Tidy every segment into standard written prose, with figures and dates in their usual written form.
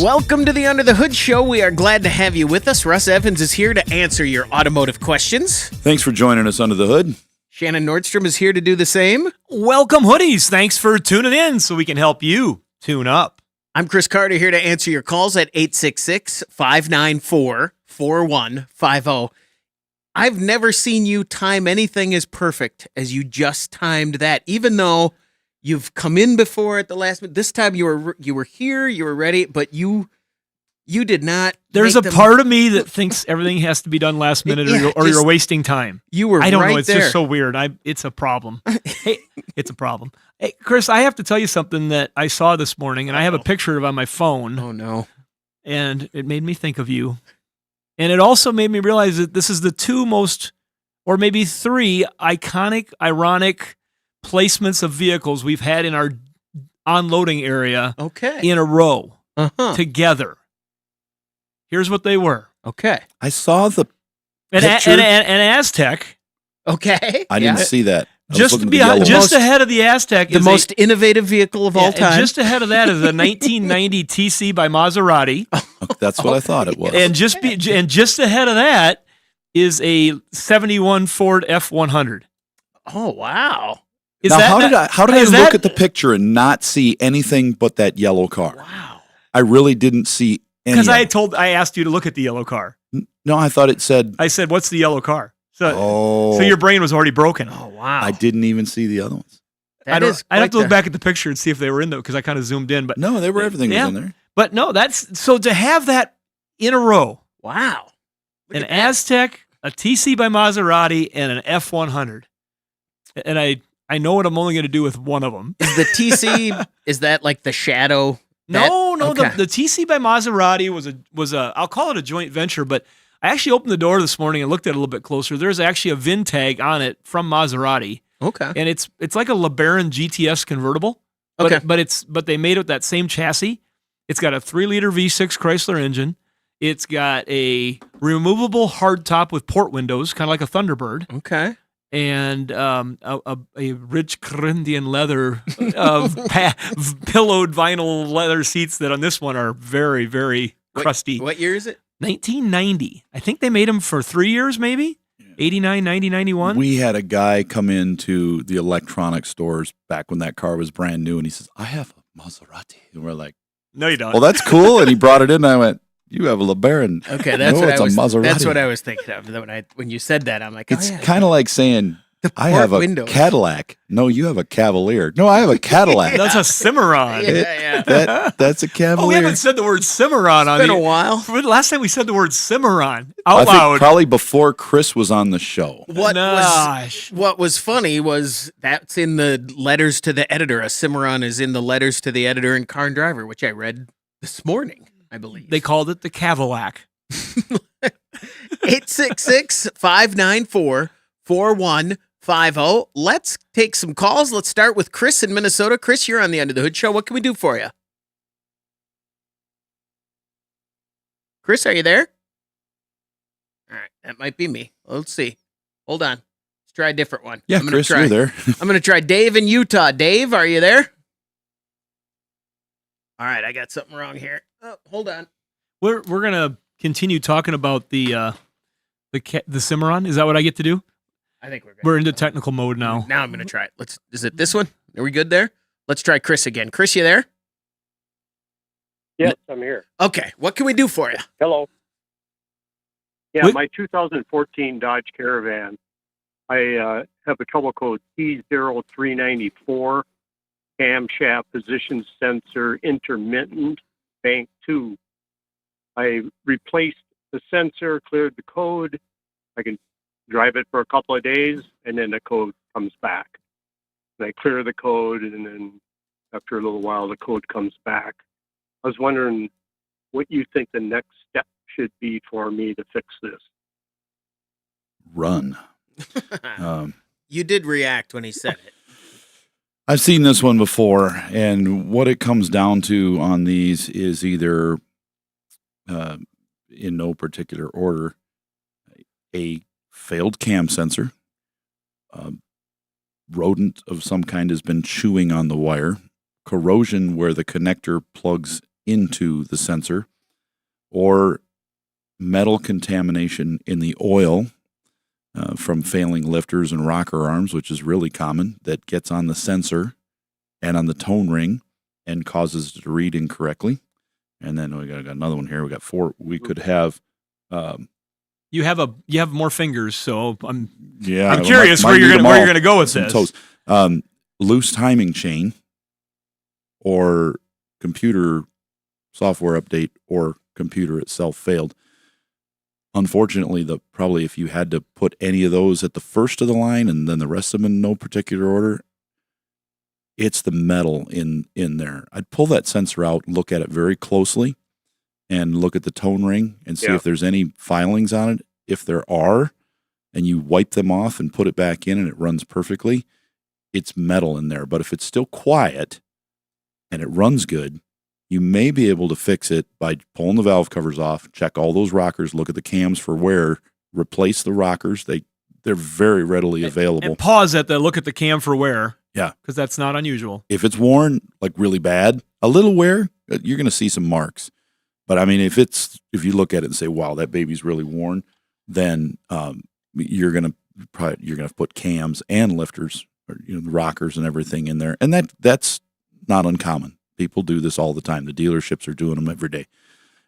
Welcome to the Under the Hood Show. We are glad to have you with us. Russ Evans is here to answer your automotive questions. Thanks for joining us under the hood. Shannon Nordstrom is here to do the same. Welcome, hoodies. Thanks for tuning in so we can help you tune up. I'm Chris Carter here to answer your calls at 866-594-4150. I've never seen you time anything as perfect as you just timed that, even though you've come in before at the last minute. This time you were here, you were ready, but you did not. There's a part of me that thinks everything has to be done last minute, or you're wasting time. You were. I don't right know. It's there. just so weird. It's a problem. Hey, it's a problem. Hey, Chris, I have to tell you something that I saw this morning, and I have a picture of it on my phone. Oh no! And it made me think of you, and it also made me realize that this is the two most, or maybe three, iconic, ironic placements of vehicles we've had in our unloading area. Okay. In a row together. Here's what they were. Okay. I saw the An Aztec. Okay. I didn't see that. Just ahead of the Aztec. The most innovative vehicle of all time. Just ahead of that is a 1990 TC by Maserati. That's what I thought it was. And just ahead of that is a 71 Ford F100. Oh, wow. How did I look at the picture and not see anything but that yellow car? Wow. I really didn't see any. Because I asked you to look at the yellow car. No, I thought it said. I said, "What's the yellow car?" So your brain was already broken. Oh, wow. I didn't even see the other ones. I'd have to look back at the picture and see if they were in there because I kind of zoomed in. But no, everything was in there. But no, so to have that in a row. Wow. An Aztec, a TC by Maserati, and an F100. And I know what I'm only going to do with one of them. Is the TC, is that like the shadow? No. Okay. The TC by Maserati was a I'll call it a joint venture, but I actually opened the door this morning and looked at it a little bit closer. There's actually a VIN tag on it from Maserati. Okay. And it's like a LeBaron GTS convertible. Okay. But they made it with that same chassis. It's got a 3-liter V6 Chrysler engine. It's got a removable hardtop with port windows, kind of like a Thunderbird. Okay. And a rich Corinthian leather pillowed vinyl leather seats that on this one are very, very crusty. What year is it? 1990. I think they made them for 3 years, maybe? 89, 90, 91? We had a guy come into the electronic stores back when that car was brand new, and he says, "I have a Maserati." And we're like, "No, you don't." "Well, that's cool." And he brought it in, and I went, "You have a LeBaron." Okay, that's a Maserati. That's what I was thinking of. When you said that, I'm like, it's kind of like saying, "I have a Cadillac." No, you have a Cavalier. No, I have a Cadillac. That's a Cimarron. Yeah. That's a Cavalier. Oh, we haven't said the word Cimarron on It's been a while. Last time we said the word Cimarron out loud. Probably before Chris was on the show. What was funny was that's in the letters to the editor. A Cimarron is in the letters to the editor in Car and Driver, which I read this morning, I believe. They called it the Cadillac. 866-594-4150. Let's take some calls. Let's start with Chris in Minnesota. Chris, you're on the Under the Hood Show. What can we do for you? Chris, are you there? All right, that might be me. Let's see. Hold on. Let's try a different one. Yeah, Chris, you're there. I'm going to try Dave in Utah. Dave, are you there? All right, I got something wrong here. Oh, hold on. We're going to continue talking about the Cimarron. Is that what I get to do? I think we're into technical mode now. Now I'm going to try it. Is it this one? Are we good there? Let's try Chris again. Chris, you there? Yes, I'm here. Okay, what can we do for you? Hello. Yeah, my 2014 Dodge Caravan. I have a trouble code T0394, camshaft position sensor intermittent, bank 2. I replaced the sensor, cleared the code. I can drive it for a couple of days, and then the code comes back. And I clear the code, and then after a little while, the code comes back. I was wondering what you think the next step should be for me to fix this. Run. You did react when he said it. I've seen this one before, and what it comes down to on these is either, in no particular order, a failed cam sensor, rodent of some kind has been chewing on the wire, corrosion where the connector plugs into the sensor, or metal contamination in the oil from failing lifters and rocker arms, which is really common, that gets on the sensor and on the tone ring and causes it to read incorrectly. And then we got another one here. We got 4. We could have. You have more fingers, so I'm I'm curious where you're going to go with this. Toes. Loose timing chain, or computer software update, or computer itself failed. Unfortunately, probably if you had to put any of those at the first of the line and then the rest of them in no particular order, it's the metal in there. I'd pull that sensor out, look at it very closely, and look at the tone ring and see if there's any filings on it. If there are, and you wipe them off and put it back in and it runs perfectly, it's metal in there. But if it's still quiet and it runs good, you may be able to fix it by pulling the valve covers off, check all those rockers, look at the cams for wear, replace the rockers. They're very readily available. And pause at the look at the cam for wear. Yeah. Because that's not unusual. If it's worn, like really bad, a little wear, you're going to see some marks. But I mean, if you look at it and say, wow, that baby's really worn, then you're going to put cams and lifters, or, the rockers and everything in there. And that's not uncommon. People do this all the time. The dealerships are doing them every day.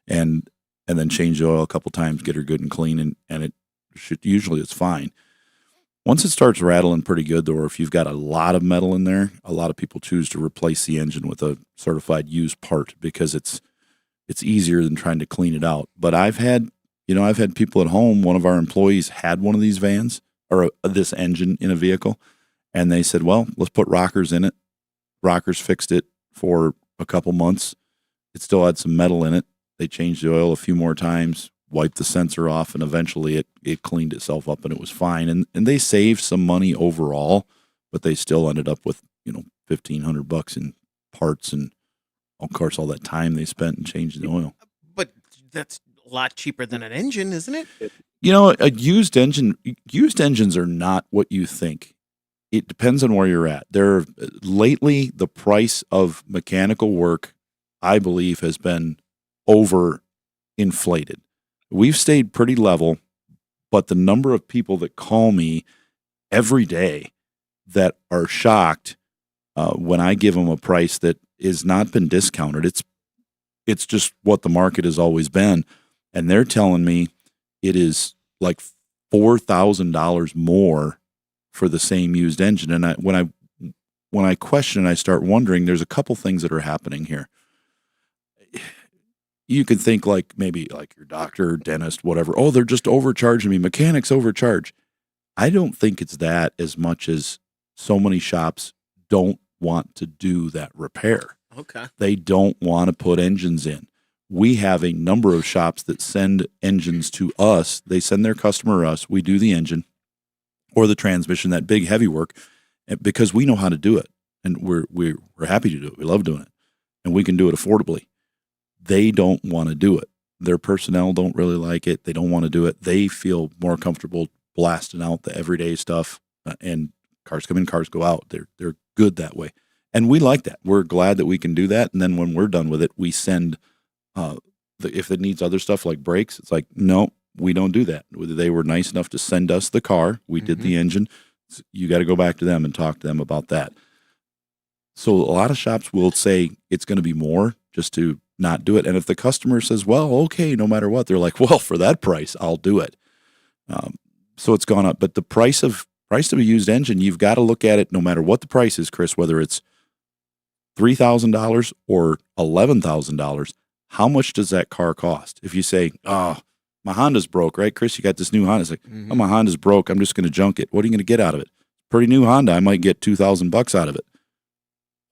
And then change the oil a couple times, get her good and clean, and it should, usually it's fine. Once it starts rattling pretty good, though, or if you've got a lot of metal in there, a lot of people choose to replace the engine with a certified used part because it's easier than trying to clean it out. But I've had people at home, one of our employees had one of these vans, or this engine in a vehicle, and they said, well, let's put rockers in it. Rockers fixed it for a couple months. It still had some metal in it. They changed the oil a few more times, wiped the sensor off, and eventually it cleaned itself up and it was fine. And they saved some money overall, but they still ended up with, $1,500 in parts and, of course, all that time they spent in changing the oil. But that's a lot cheaper than an engine, isn't it? A used engines are not what you think. It depends on where you're at. Lately, the price of mechanical work, I believe, has been overinflated. We've stayed pretty level, but the number of people that call me every day that are shocked when I give them a price that has not been discounted, it's just what the market has always been, and they're telling me it is like $4,000 more for the same used engine. And when I question, I start wondering, there's a couple things that are happening here. You could think maybe your doctor, dentist, whatever. Oh, they're just overcharging me. Mechanics overcharge. I don't think it's that as much as so many shops don't want to do that repair. Okay. They don't want to put engines in. We have a number of shops that send engines to us. They send their customer us. We do the engine or the transmission, that big heavy work, because we know how to do it, and we're happy to do it. We love doing it, and we can do it affordably. They don't want to do it. Their personnel don't really like it. They don't want to do it. They feel more comfortable blasting out the everyday stuff, and cars come in, cars go out. They're good that way, and we like that. We're glad that we can do that. And then when we're done with it, we send. If it needs other stuff like brakes, it's like, no, we don't do that. They were nice enough to send us the car. We did the engine. You got to go back to them and talk to them about that. So a lot of shops will say it's going to be more just to not do it. And if the customer says, well, okay, no matter what, they're like, well, for that price, I'll do it. So it's gone up. But the price of a used engine, you've got to look at it no matter what the price is, Chris, whether it's $3,000 or $11,000. How much does that car cost? If you say, oh, my Honda's broke, right, Chris? You got this new Honda. It's like, oh, my Honda's broke. I'm just going to junk it. What are you going to get out of it? Pretty new Honda. I might get $2,000 out of it.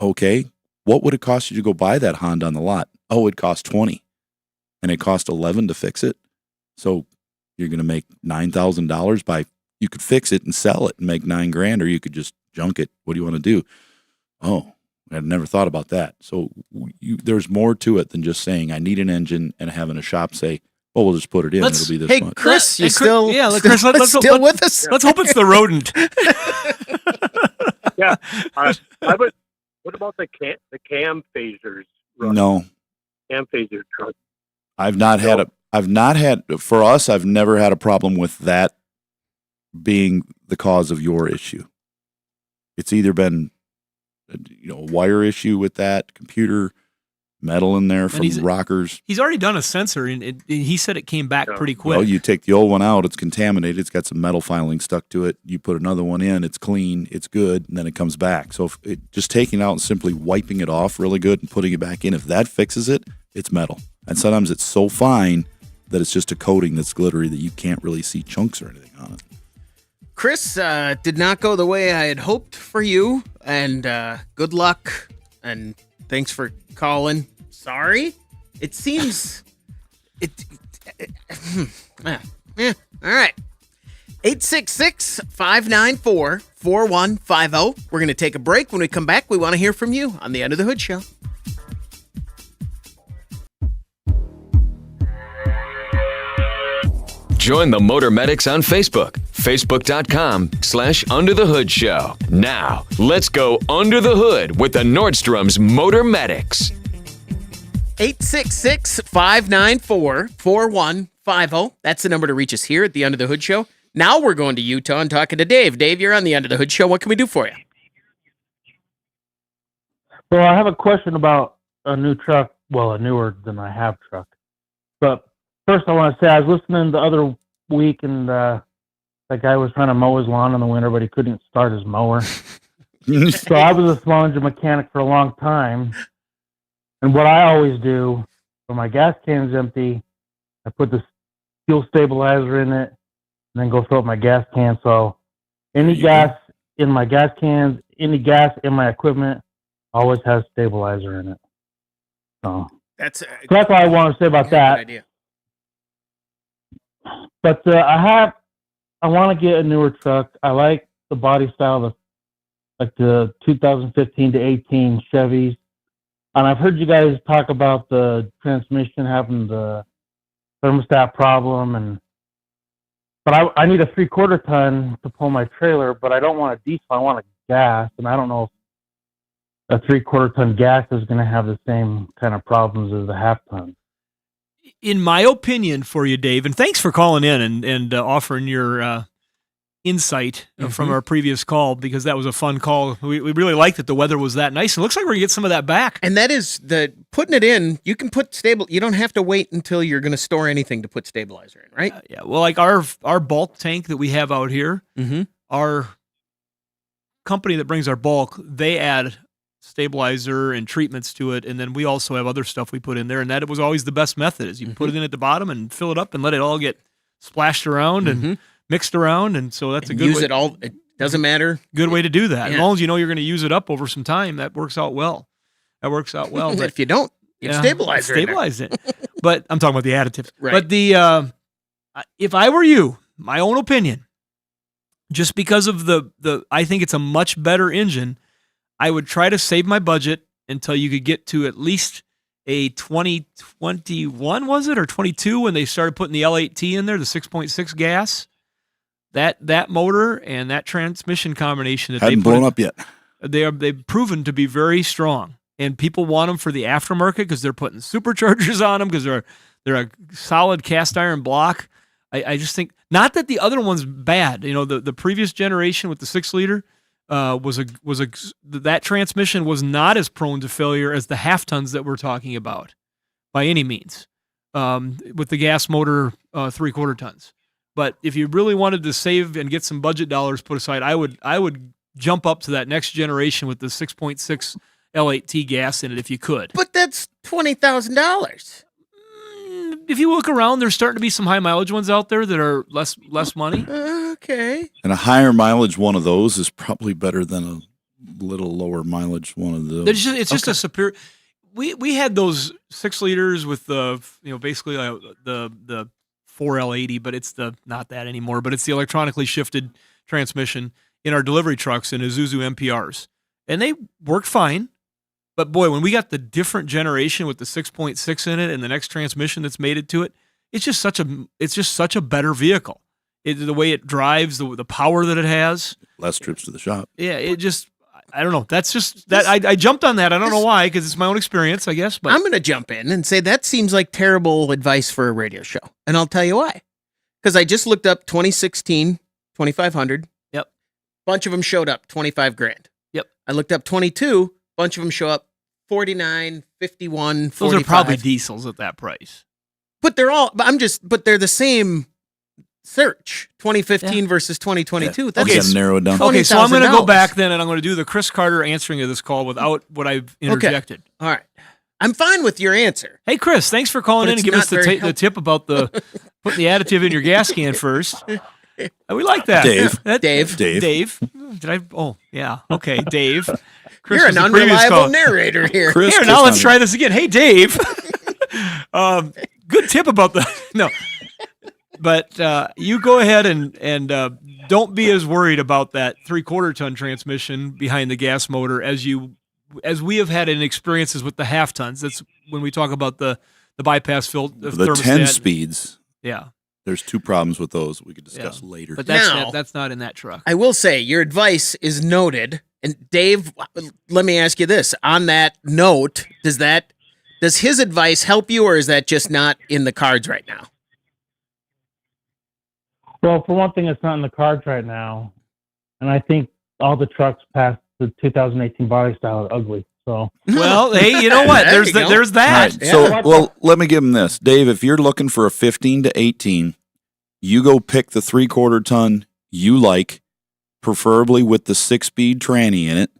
Okay. What would it cost you to go buy that Honda on the lot? Oh, it cost $20, and it cost $11 to fix it. So you're going to make $9,000 by. You could fix it and sell it and make $9,000, or you could just junk it. What do you want to do? Oh, I'd never thought about that. So there's more to it than just saying I need an engine and having a shop say, "Oh, we'll just put it in. It'll be this much." Chris, you Chris, still with us? Let's hope it's the rodent. Yeah. What about the cam phasers? Russ? No, Phaser truck. I've not had for us, I've never had a problem with that being the cause of your issue. It's either been a wire issue with that computer, metal in there from rockers. He's already done a sensor, and he said it came back pretty quick. Well, you take the old one out, it's contaminated, it's got some metal filing stuck to it. You put another one in, it's clean, it's good, and then it comes back. So just taking it out and simply wiping it off really good and putting it back in, if that fixes it, it's metal. And sometimes it's so fine that it's just a coating that's glittery that you can't really see chunks or anything on it. Chris, did not go the way I had hoped for you, and good luck, and thanks for calling. Sorry. It seems... All right. 866-594-4150. We're going to take a break. When we come back, we want to hear from you on the Under the Hood Show. Join the Motor Medics on Facebook, facebook.com/Under the Hood Show. Now, let's go under the hood with the Nordstrom's Motor Medics. 866-594-4150. That's the number to reach us here at the Under the Hood Show. Now we're going to Utah and talking to Dave. Dave, you're on the Under the Hood Show. What can we do for you? Well, I have a question about a new truck. Well, a newer than I have truck. But first, I want to say I was listening the other week, and that guy was trying to mow his lawn in the winter, but he couldn't start his mower. So I was a small engine mechanic for a long time. And what I always do, when my gas can's empty, I put the fuel stabilizer in it, and then go fill up my gas can. So any gas in my gas cans, any gas in my equipment, always has stabilizer in it. So that's all I want to say about that. Good idea. But I want to get a newer truck. I like the body style of the 2015 to 18 Chevys. And I've heard you guys talk about the transmission having the thermostat problem, but I need a 3/4 ton to pull my trailer, but I don't want a diesel. I want a gas, and I don't know if a 3/4 ton gas is going to have the same kind of problems as a half ton. In my opinion for you, Dave, and thanks for calling in and offering your insight from our previous call, because that was a fun call. We really liked that the weather was that nice. It looks like we're going to get some of that back. And that is putting it in, you can put you don't have to wait until you're going to store anything to put stabilizer in, right? Yeah. Well, like our bulk tank that we have out here, our company that brings our bulk, they add stabilizer and treatments to it, and then we also have other stuff we put in there, and that was always the best method, is you put it in at the bottom and fill it up and let it all get splashed around and mixed around, and so that's a good use way. It all. It doesn't matter. Good way to do that. Yeah. As long as you know you're going to use it up over some time, that works out well. But if you don't, you stabilize it. But I'm talking about the additives. Right. But if I were you, my own opinion, just because of I think it's a much better engine, I would try to save my budget until you could get to at least a 2021, was it, or 22, when they started putting the L8T in there, the 6.6 gas. That motor and that transmission combination that hadn't blown up yet. They've proven to be very strong, and people want them for the aftermarket because they're putting superchargers on them, because they're a solid cast iron block. I just think, not that the other one's bad. You know, the previous generation with the 6-liter that transmission was not as prone to failure as the half tons that we're talking about, by any means, with the gas motor 3/4 tons. But if you really wanted to save and get some budget dollars put aside, I would jump up to that next generation with the 6.6 L8T gas in it if you could. But that's $20,000. If you look around, there's starting to be some high mileage ones out there that are less money. Okay. And a higher mileage one of those is probably better than a little lower mileage one of those. It's just a superior. We had those 6 liters with the basically the 4L80, but it's not that anymore. But it's the electronically shifted transmission in our delivery trucks and Isuzu MPRs, and they worked fine. But boy, when we got the different generation with the 6.6 in it and the next transmission that's mated to it, it's just such a better vehicle. The way it drives, the power that it has. Less trips to the shop. Yeah, I don't know. That's just that I jumped on that. I don't know why, because it's my own experience, I guess. But I'm going to jump in and say that seems like terrible advice for a radio show. And I'll tell you why. Because I just looked up 2016 2500. Yep. Bunch of them showed up 25 grand. Yep. I looked up 22. Bunch of them show up 49, 51, 45. Those are probably diesels at that price. But they're the same search. 2015 versus 2022. Yeah. That's Okay, gotta narrow it down. Okay, so I'm going to go $20,000. back then, and I'm going to do the Chris Carter answering of this call without what I've interjected. All right. I'm fine with your answer. Hey, Chris, thanks for calling But in and it's giving us not very the tip about the putting the additive in your gas can first. We like that. Dave. Dave. Dave. Did I? Oh, yeah. Okay, Dave. Chris You're was an the previous unreliable call. narrator here. Chris, Here, now let's try this again. Hey, Dave. Good tip about the no. But you go ahead and don't be as worried about that 3/4 ton transmission behind the gas motor as we have had in experiences with the half tons. That's when we talk about the bypass filter. The 10 speeds. Yeah. There's two problems with those we could discuss later. But Now- that's not in that truck. I will say your advice is noted. And Dave, let me ask you this. On that note, does his advice help you, or is that just not in the cards right now? Well, for one thing, it's not in the cards right now, and I think all the trucks past the 2018 body style are ugly. So, Well, hey, you know what? There There's you go. there's All that. right, so, well, let me give him this. Dave, if you're looking for a 15 to 18, you go pick the 3/4 ton you like, preferably with the 6-speed tranny in it,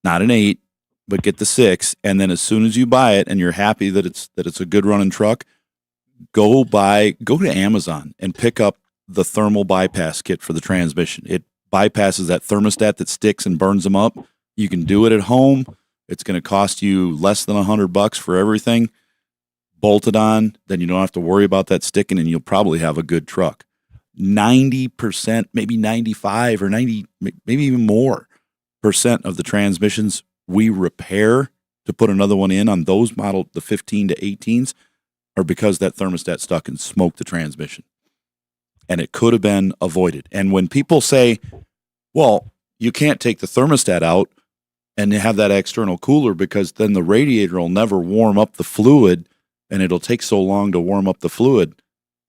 not an 8, but get the 6. And then as soon as you buy it and you're happy that it's a good running truck, go to Amazon and pick up the thermal bypass kit for the transmission. It bypasses that thermostat that sticks and burns them up. You can do it at home. It's going to cost you less than $100 for everything. Bolt it on, then you don't have to worry about that sticking, and you'll probably have a good truck. 90%, maybe 95 or 90, maybe even more % of the transmissions we repair to put another one in on those model, the 15 to 18s, are because that thermostat stuck and smoked the transmission. And it could have been avoided. And when people say, well, you can't take the thermostat out and have that external cooler because then the radiator will never warm up the fluid and it'll take so long to warm up the fluid.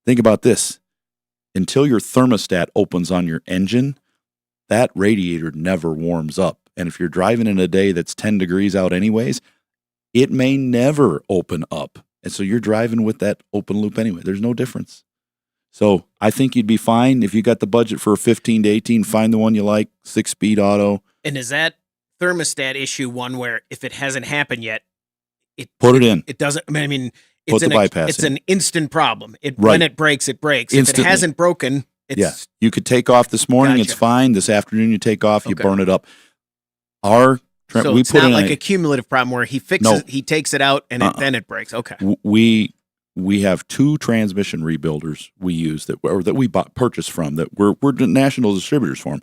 Think about this. Until your thermostat opens on your engine, that radiator never warms up. And if you're driving in a day that's 10 degrees out anyways, it may never open up. And so you're driving with that open loop anyway. There's no difference. So I think you'd be fine if you got the budget for a 15 to 18, find the one you like, 6-speed auto. And is that thermostat issue one where if it hasn't happened yet, Put it in. It doesn't. I mean, Put the bypass it's in. an instant problem. When Right. it breaks, it breaks. Instantly. If it hasn't broken, it's Yeah. You could take off this morning, Gotcha. it's fine. This afternoon you take off, you Okay. burn it up. so We it's put not in like a cumulative problem where he fixes, he takes it out and then it breaks. Okay. We have 2 transmission rebuilders we use that we purchased from that we're national distributors for them.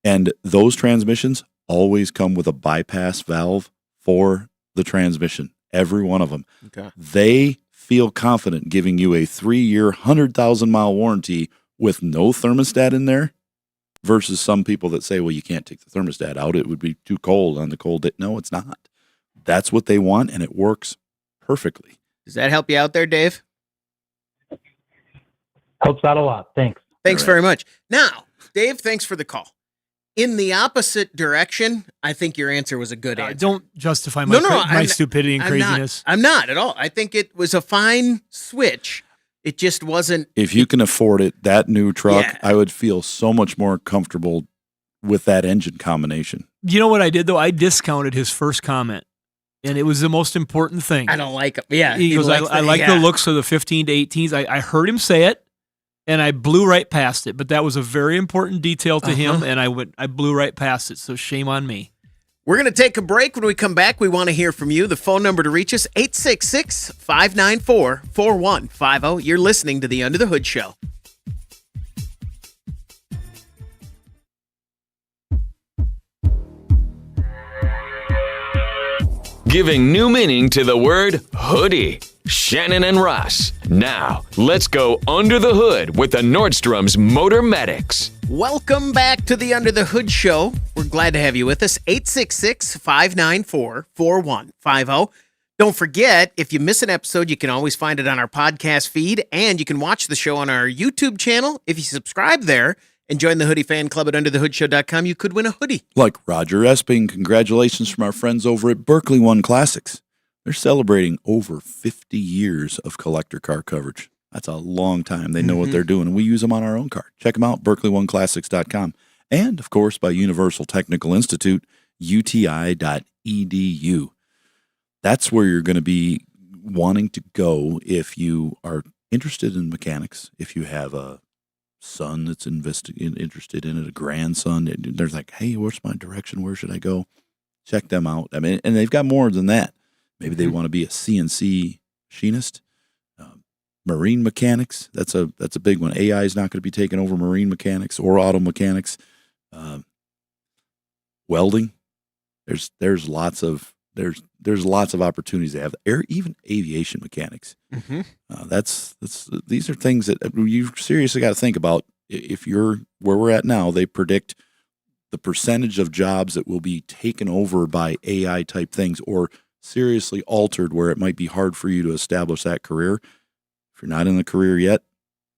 And those transmissions always come with a bypass valve for the transmission. Every one of them. Okay. They feel confident giving you a 3-year, 100,000-mile warranty with no thermostat in there versus some people that say, well, you can't take the thermostat out. It would be too cold on the cold day. No, it's not. That's what they want, and it works perfectly. Does that help you out there, Dave? helps out a lot. Thanks. Thanks very much. Now, Dave, thanks for the call. In the opposite direction, I think your answer was a good answer. Don't justify my, my I'm- stupidity and craziness. I'm not at all. I think it was a fine switch. It just wasn't. If you can afford it, that new truck, Yeah. I would feel so much more comfortable with that engine combination. You know what I did, though? I discounted his first comment, and it was the most important thing. I don't like it. Yeah. He goes, I like the looks of the 15 to 18s. I heard him say it, and I blew right past it. But that was a very important detail to him, and I blew right past it. So shame on me. We're going to take a break. When we come back, we want to hear from you. The phone number to reach us, 866-594-4150. You're listening to the Under the Hood Show. Giving new meaning to the word hoodie. Shannon and Russ. Now, let's go under the hood with the Nordstrom's Motor Medics. Welcome back to the Under the Hood Show. We're glad to have you with us. 866-594-4150. Don't forget, if you miss an episode, you can always find it on our podcast feed, and you can watch the show on our YouTube channel. If you subscribe there and join the Hoodie Fan Club at underthehoodshow.com, you could win a hoodie. Like Roger Esping, congratulations from our friends over at Berkeley One Classics. They're celebrating over 50 years of collector car coverage. That's a long time. They know what they're doing, and we use them on our own car. Check them out, berkeleyoneclassics.com. And, of course, by Universal Technical Institute, uti.edu. That's where you're going to be wanting to go if you are interested in mechanics, if you have a son that's interested in it, a grandson. They're like, hey, what's my direction? Where should I go? Check them out. I mean, and they've got more than that. Maybe they want to be a CNC machinist. Marine mechanics, that's a big one. AI is not going to be taking over marine mechanics or auto mechanics. Welding, there's lots of opportunities they have. Even aviation mechanics. These are things that you seriously got to think about. If you're where we're at now, they predict the percentage of jobs that will be taken over by AI type things or seriously altered, where it might be hard for you to establish that career. If you're not in the career yet,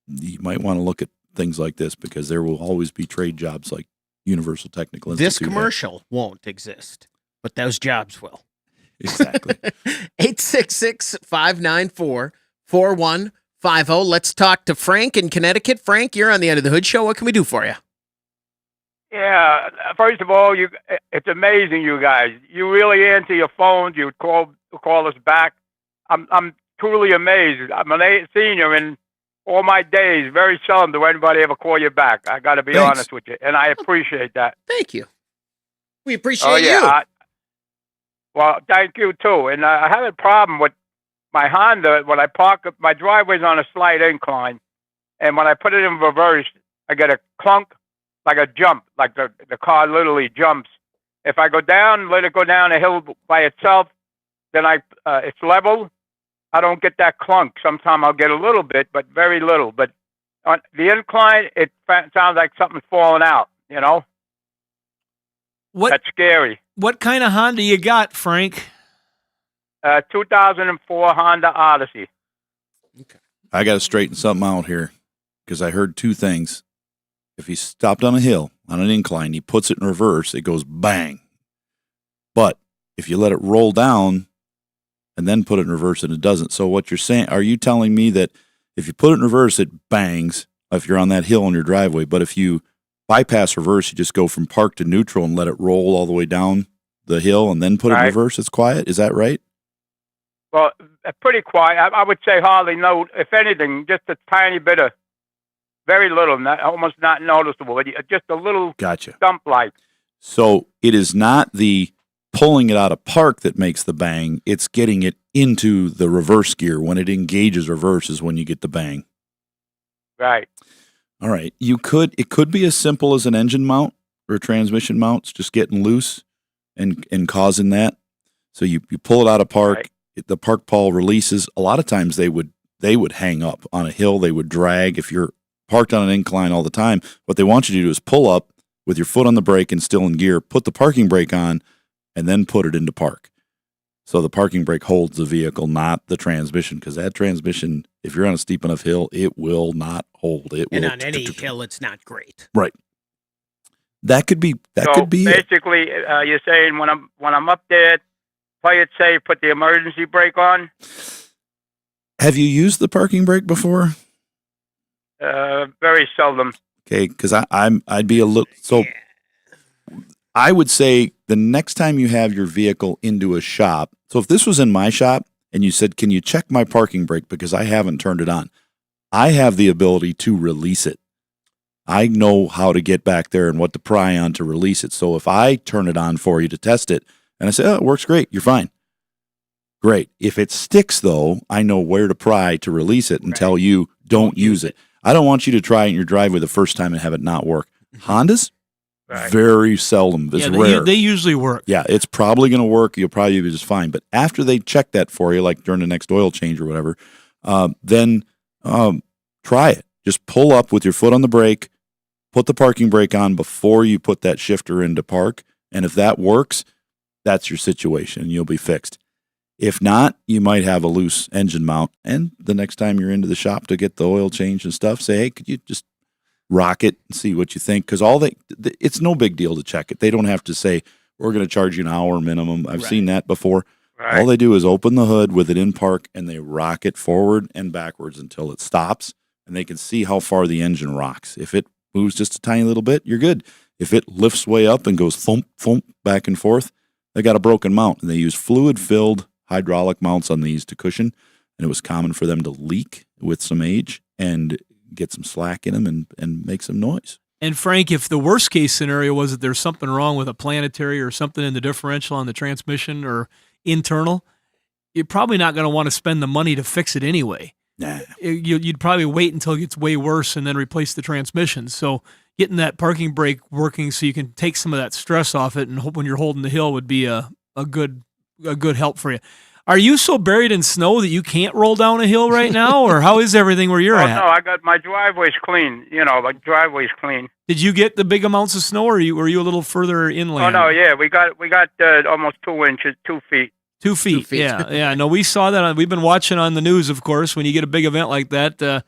you might want to look at things like this, because there will always be trade jobs like Universal Technical Institute. This commercial won't exist, but those jobs will. Exactly. 866-594-4150. Let's talk to Frank in Connecticut. Frank, you're on the Under the Hood Show. What can we do for you? Yeah, first of all, it's amazing, you guys. You really answer your phones. You call us back. I'm truly amazed. I'm a senior, and all my days, very seldom do anybody ever call you back. I got to be honest with you, and I appreciate that. Thank you. We appreciate you. Well, thank you too. And I have a problem with my Honda. When I park, my driveway's on a slight incline, and when I put it in reverse, I get a clunk, like a jump, like the car literally jumps. If I go down, let it go down a hill by itself, then it's level. I don't get that clunk. Sometimes I'll get a little bit, but very little. But on the incline, it sounds like something's falling out, you know? That's scary. What kind of Honda you got, Frank? 2004 Honda Odyssey. Okay. I got to straighten something out here, because I heard two things. If he stopped on a hill, on an incline, he puts it in reverse, it goes bang. But if you let it roll down and then put it in reverse, and it doesn't. So what you're saying, are you telling me that if you put it in reverse, it bangs if you're on that hill on your driveway, but if you bypass reverse, you just go from park to neutral and let it roll all the way down the hill and then put it in reverse, it's quiet? Is that right? Well, pretty quiet. I would say hardly no, if anything, just a tiny bit of, very little, almost not noticeable, just a little stump like. So it is not the pulling it out of park that makes the bang, it's getting it into the reverse gear. When it engages reverse is when you get the bang. Right. All right. It could be as simple as an engine mount or a transmission mount. It's just getting loose and causing that. So you pull it out of park, the park pawl releases. A lot of times they would hang up on a hill, they would drag. If you're parked on an incline all the time, what they want you to do is pull up with your foot on the brake and still in gear, put the parking brake on, and then put it into park. So the parking brake holds the vehicle, not the transmission, because that transmission, if you're on a steep enough hill, it will not hold. And on any hill, it's not great. Right. That could be basically, you're saying when I'm up there, play it safe, put the emergency brake on. Have you used the parking brake before? Very seldom. Okay, because I'd be a little so. I would say the next time you have your vehicle into a shop, so if this was in my shop and you said, can you check my parking brake because I haven't turned it on, I have the ability to release it. I know how to get back there and what to pry on to release it. So if I turn it on for you to test it and I say, oh, it works great, you're fine. Great. If it sticks, though, I know where to pry to release it and tell you don't use it. I don't want you to try it in your driveway the first time and have it not work. Hondas? Very seldom. It's rare. They usually work. Yeah, it's probably going to work. You'll probably be just fine. But after they check that for you, like during the next oil change or whatever, then try it. Just pull up with your foot on the brake, put the parking brake on before you put that shifter into park. And if that works, that's your situation. You'll be fixed. If not, you might have a loose engine mount. And the next time you're into the shop to get the oil change and stuff, say, hey, could you just rock it and see what you think? Because it's no big deal to check it. They don't have to say, we're going to charge you an hour minimum. I've seen that before. Right. All they do is open the hood with it in park, and they rock it forward and backwards until it stops, and they can see how far the engine rocks. If it moves just a tiny little bit, you're good. If it lifts way up and goes thump, thump, back and forth, they got a broken mount, and they use fluid-filled hydraulic mounts on these to cushion, and it was common for them to leak with some age and get some slack in them and make some noise. And Frank, if the worst case scenario was that there's something wrong with a planetary or something in the differential on the transmission or internal, you're probably not going to want to spend the money to fix it anyway. Nah. You'd probably wait until it gets way worse and then replace the transmission. So getting that parking brake working so you can take some of that stress off it and hope when you're holding the hill would be a good help for you. Are you so buried in snow that you can't roll down a hill right now, or how is everything where you're at? No, I got my driveway's clean. My driveway's clein. Did you get the big amounts of snow, or were you a little further inland? Oh no, yeah, we got almost 2 inches, 2 feet. 2 feet. 2 feet. Yeah. No, we saw that. We've been watching on the news, of course. When you get a big event like that,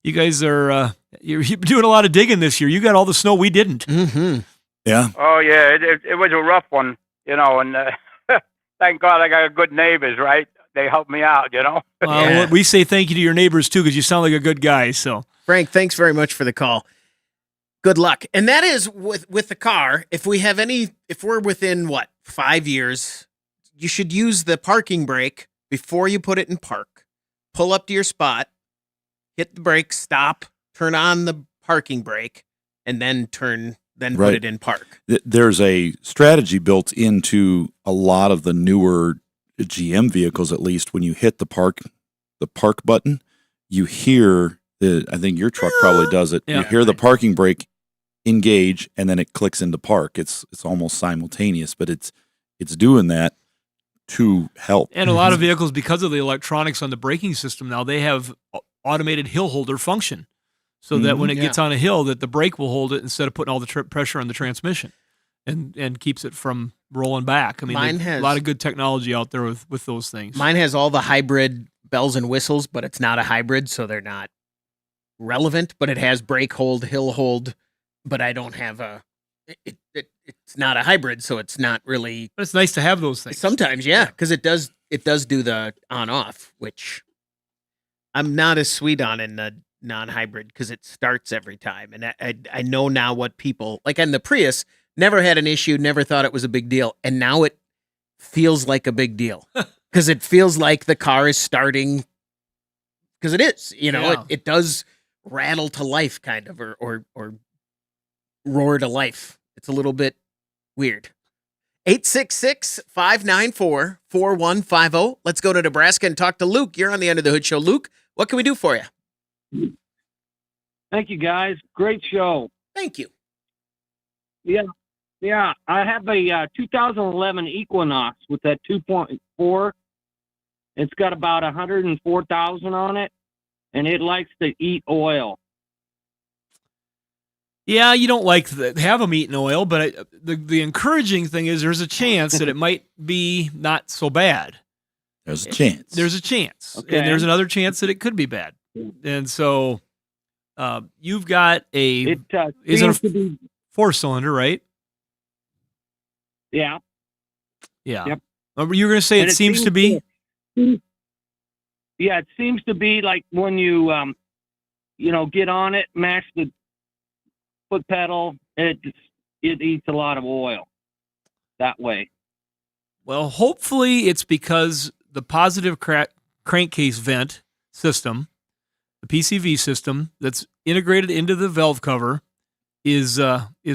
you guys are you've been doing a lot of digging this year. You got all the snow we didn't. Mm-hmm. Yeah. Oh yeah, it was a rough one, and thank God I got good neighbors, right? They helped me out, Yeah. Well, we say thank you to your neighbors too, because you sound like a good guy. So Frank, thanks very much for the call. Good luck. And that is with the car. If we're within 5 years, you should use the parking brake before you put it in park. Pull up to your spot, hit the brake, stop, turn on the parking brake, and then put it in park. There's a strategy built into a lot of the newer GM vehicles, at least. When you hit the park button, you hear I think your truck probably does it. Yeah. You hear the parking brake engage, and then it clicks into park. It's almost simultaneous, but it's doing that to help. and a lot of vehicles, because of the electronics on the braking system now, they have automated hill holder function, so that when it gets on a hill, that the brake will hold it instead of putting all the pressure on the transmission, and keeps it from rolling back. I mean, Mine there's has- a lot of good technology out there with those things. Mine has all the hybrid bells and whistles, but it's not a hybrid, so they're not relevant. But it has brake hold, hill hold, but I don't have it's not a hybrid, so it's not really. But it's nice to have those things. Sometimes, yeah, because it does do the on off, which I'm not as sweet on in the non-hybrid because it starts every time, and I know now what people like on the Prius. Never had an issue, never thought it was a big deal, and now it feels like a big deal because it feels like the car is starting because it is. Yeah. It does rattle to life, kind of, or roar to life. It's a little bit weird. 866-594-4150. Let's go to Nebraska and talk to Luke. You're on the Under the Hood Show. Luke, what can we do for you? Thank you, guys. Great show. Thank you. Yeah, I have a 2011 Equinox with that 2.4. It's got about 104,000 on it, and it likes to eat oil. Yeah, you don't like have them eating oil, but the encouraging thing is there's a chance that it might be not so bad. There's a chance. There's a chance. Okay. And there's another chance that it could be bad. And so you've got It is it seems to be, 4-cylinder, right? yeah. Yeah. Yep. You were going to say And it seems to be? Yeah, it seems to be like when you, get on it, mash the foot pedal, it eats a lot of oil that way. Well, hopefully it's because the positive crankcase vent system, the PCV system that's integrated into the valve cover, is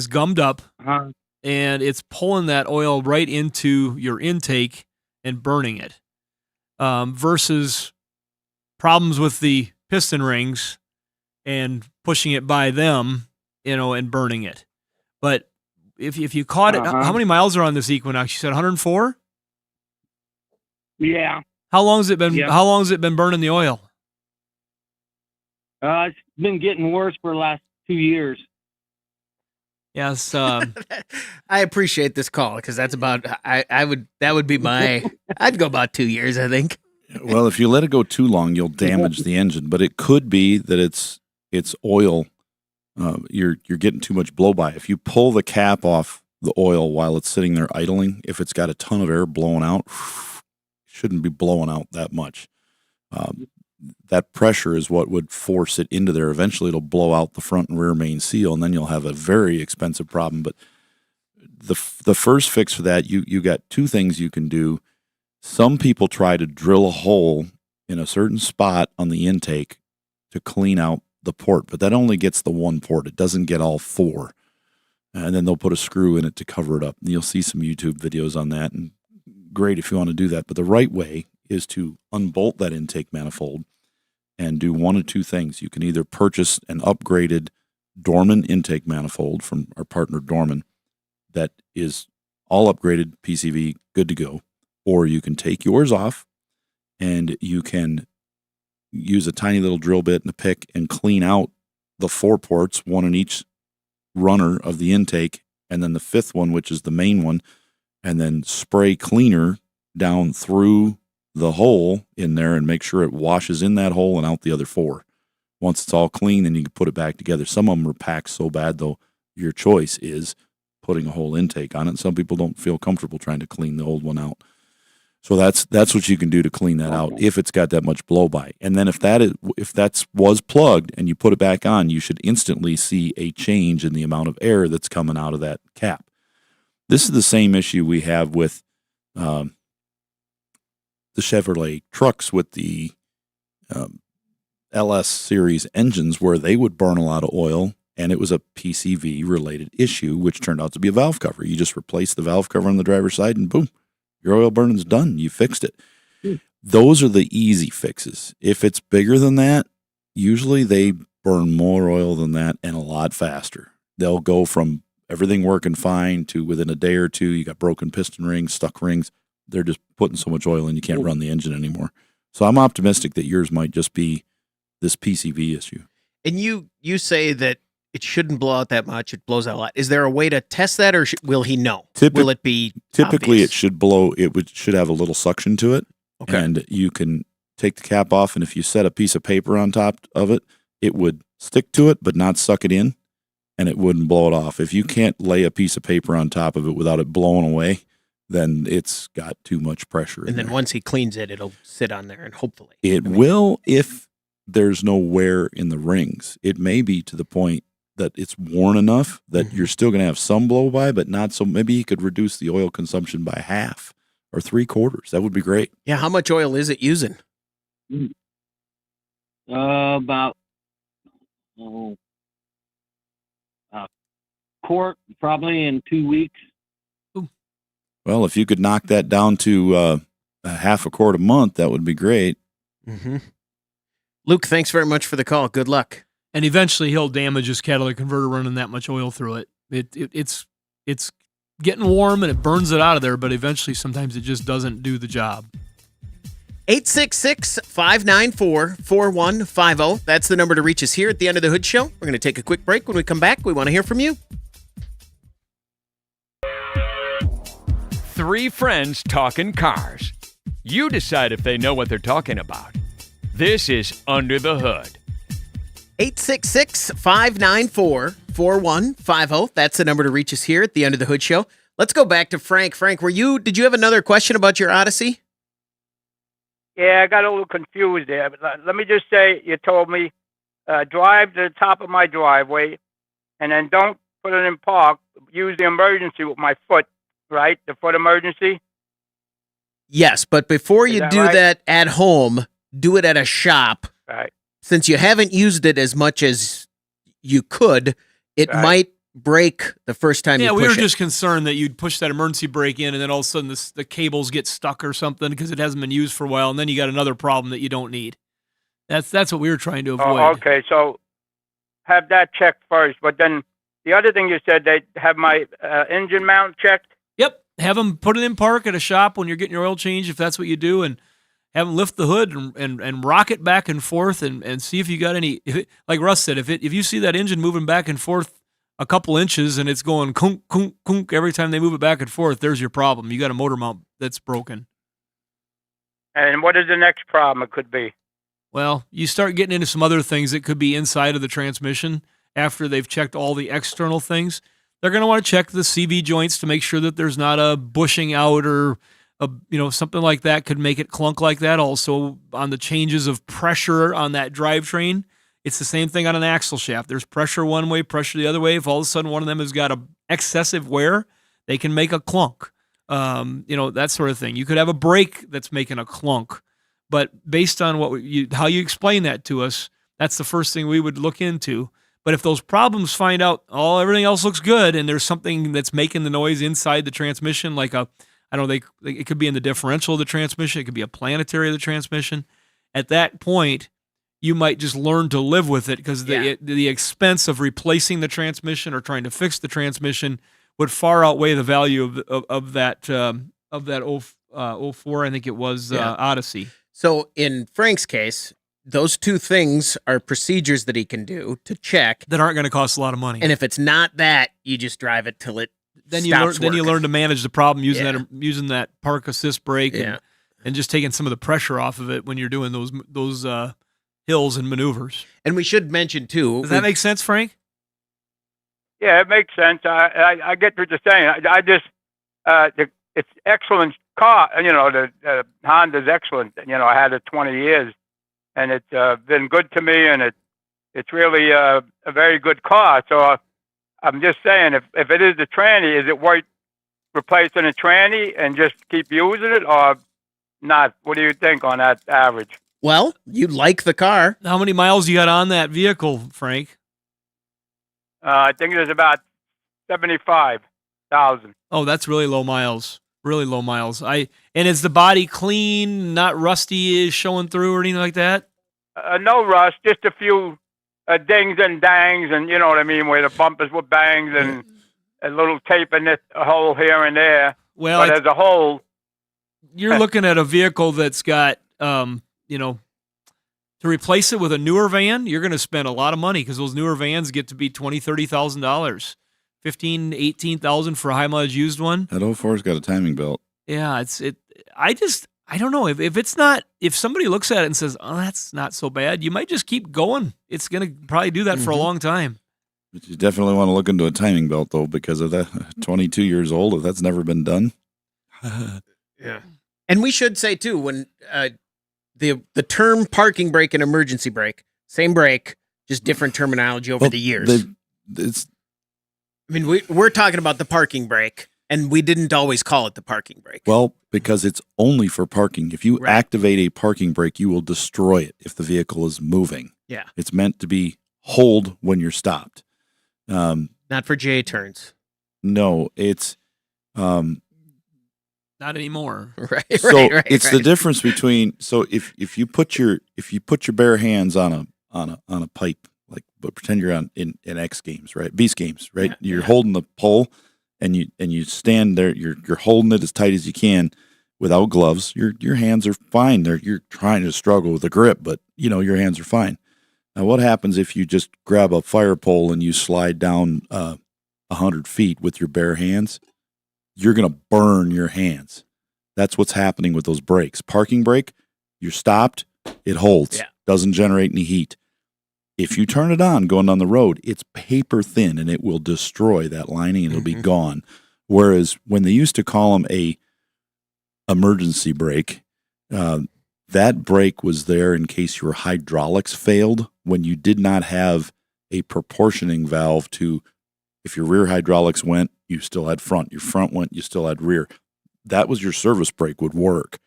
gummed up, Uh-huh. and it's pulling that oil right into your intake and burning it, versus problems with the piston rings and pushing it by them, and burning it. But if you caught it, Uh-huh. how many miles are on this Equinox? You said 104? Yeah. How long has it been? Yep. How long has it been burning the oil? It's been getting worse for the last 2 years. Yes. I appreciate this call because that's about that would be I'd go about 2 years, I think. Well, if you let it go too long, you'll damage the engine. But it could be that it's oil. You're getting too much blow by. If you pull the cap off the oil while it's sitting there idling, if it's got a ton of air blowing out, shouldn't be blowing out that much. That pressure is what would force it into there. Eventually, it'll blow out the front and rear main seal, and then you'll have a very expensive problem. But the first fix for that, you got two things you can do. Some people try to drill a hole in a certain spot on the intake to clean out the port, but that only gets the one port. It doesn't get all four. And then they'll put a screw in it to cover it up. And you'll see some YouTube videos on that, and great if you want to do that. But the right way is to unbolt that intake manifold and do one of two things. You can either purchase an upgraded Dorman intake manifold from our partner Dorman that is all upgraded PCV, good to go, or you can take yours off and you can use a tiny little drill bit and a pick and clean out the four ports, one in each runner of the intake, and then the fifth one, which is the main one, and then spray cleaner down through the hole in there and make sure it washes in that hole and out the other four. Once it's all clean, then you can put it back together. Some of them are packed so bad, though, your choice is putting a whole intake on it. Some people don't feel comfortable trying to clean the old one out. So that's what you can do to clean that out if it's got that much blow by. And then if that was plugged and you put it back on, you should instantly see a change in the amount of air that's coming out of that cap. This is the same issue we have with the Chevrolet trucks with the LS series engines, where they would burn a lot of oil, and it was a PCV related issue, which turned out to be a valve cover. You just replace the valve cover on the driver's side and boom, your oil burning's done. You fixed it. Those are the easy fixes. If it's bigger than that, usually they burn more oil than that and a lot faster. They'll go from everything working fine to within a day or two, you got broken piston rings, stuck rings. They're just putting so much oil in you can't run the engine anymore. So I'm optimistic that yours might just be this PCV issue. And you say that it shouldn't blow out that much. It blows out a lot. Is there a way to test that, or will he know? Will it be typically obvious? It should blow? Should have a little suction to it, okay. And you can take the cap off, and if you set a piece of paper on top of it, it would stick to it but not suck it in, and it wouldn't blow it off. If you can't lay a piece of paper on top of it without it blowing away, then it's got too much pressure. And then once he cleans it, it'll sit on there, and hopefully it will if there's no wear in the rings. It may be to the point that it's worn enough that you're still going to have some blow by, but not so. Maybe you could reduce the oil consumption by half or 3/4. That would be great. Yeah. How much oil is it using? About a quart, probably in 2 weeks. Well, if you could knock that down to a half a quart a month, that would be great. Mm-hmm. Luke, thanks very much for the call. Good luck. And eventually he'll damage his catalytic converter running that much oil through it. It's getting warm and it burns it out of there, but eventually sometimes it just doesn't do the job. 866-594-4150. That's the number to reach us here at the End of the Hood Show. We're going to take a quick break. When we come back, we want to hear from you. Three friends talking cars. You decide if they know what they're talking about. This is Under the Hood. 866-594-4150. That's the number to reach us here at the End of the Hood Show. Let's go back to Frank. Frank, did you have another question about your Odyssey? Yeah, I got a little confused there. But let me just say, you told me drive to the top of my driveway, and then don't put it in park. Use the emergency with my foot, right? The foot emergency. Yes, but before you do that at home, do it at a shop. Right. Since you haven't used it as much as you could, it might break the first time you push it. Yeah, we were just concerned that you'd push that emergency brake in and then all of a sudden the cables get stuck or something because it hasn't been used for a while, and then you got another problem that you don't need. That's what we were trying to avoid. Oh, okay, so have that checked first. But then the other thing you said, they have my engine mount checked? Yep, have them put it in park at a shop when you're getting your oil change, if that's what you do, and have them lift the hood and rock it back and forth and see if you got any. Like Russ said, if you see that engine moving back and forth a couple inches and it's going kunk, kunk, kunk every time they move it back and forth, there's your problem. You got a motor mount that's broken. And what is the next problem it could be? Well, you start getting into some other things that could be inside of the transmission after they've checked all the external things. They're going to want to check the CV joints to make sure that there's not a bushing out or something like that could make it clunk like that. Also, on the changes of pressure on that drivetrain, it's the same thing on an axle shaft. There's pressure one way, pressure the other way. If all of a sudden one of them has got a excessive wear, they can make a clunk. That sort of thing. You could have a brake that's making a clunk. But based on how you explain that to us, that's the first thing we would look into. But if those problems find out, everything else looks good, and there's something that's making the noise inside the transmission, like it could be in the differential of the transmission, it could be a planetary of the transmission. At that point, you might just learn to live with it because the expense of replacing the transmission or trying to fix the transmission would far outweigh the value of that 04, I think it was, Odyssey. So in Frank's case, those two things are procedures that he can do to check that aren't going to cost a lot of money. And if it's not that, you just drive it till it stops Then you learn to manage the problem using that park assist brake and just taking some of the pressure off of it when you're doing those hills and maneuvers. And we should mention too. Does that make sense, Frank? Yeah, it makes sense. I get what you're saying. I just it's excellent car. The Honda's excellent. I had it 20 years, and it's been good to me, and it's really a very good car. So I'm just saying, if it is the tranny, is it worth replacing a tranny and just keep using it, or not? What do you think on that average? Well, you like the car. How many miles you got on that vehicle, Frank? I think it was about 75,000. Oh, that's really low miles. Really low miles. And is the body clean, not rusty, is showing through or anything like that? No rust, just a few dings and dangs, and you know what I mean, where the bumpers were banged and a little tape in it, a hole here and there. Well, but as a whole, you're looking at a vehicle that's got, to replace it with a newer van, you're going to spend a lot of money because those newer vans get to be $20,000, $30,000. $15,000, $18,000 for a high mileage used one. That 04's got a timing belt. Yeah, I don't know if somebody looks at it and says, "Oh, that's not so bad," you might just keep going. It's going to probably do that for a long time. But you definitely want to look into a timing belt though, because of that 22 years old. If that's never been done. Yeah. And we should say too, when the term parking brake and emergency brake, same brake, just different terminology over the years. We're talking about the parking brake, and we didn't always call it the parking brake. Well, because it's only for parking. If you activate a parking brake, you will destroy it if the vehicle is moving. Yeah. It's meant to be hold when you're stopped. Not for J turns. No, it's not anymore. Right. It's the difference between if you put your bare hands on a pipe, like, but pretend you're in X Games, right? Beast Games, right? Yeah, you're holding the pole and you stand there, you're holding it as tight as you can without gloves. Your hands are fine. You're trying to struggle with the grip, but your hands are fine. Now what happens if you just grab a fire pole and you slide down 100 feet with your bare hands? You're going to burn your hands. That's what's happening with those brakes. Parking brake, you're stopped, it holds, doesn't generate any heat. If you turn it on going down the road, it's paper thin and it will destroy that lining and it'll be gone. Whereas when they used to call them a emergency brake, that brake was there in case your hydraulics failed when you did not have a proportioning valve to, if your rear hydraulics went, you still had front. Your front went, you still had rear. That was your service brake would work.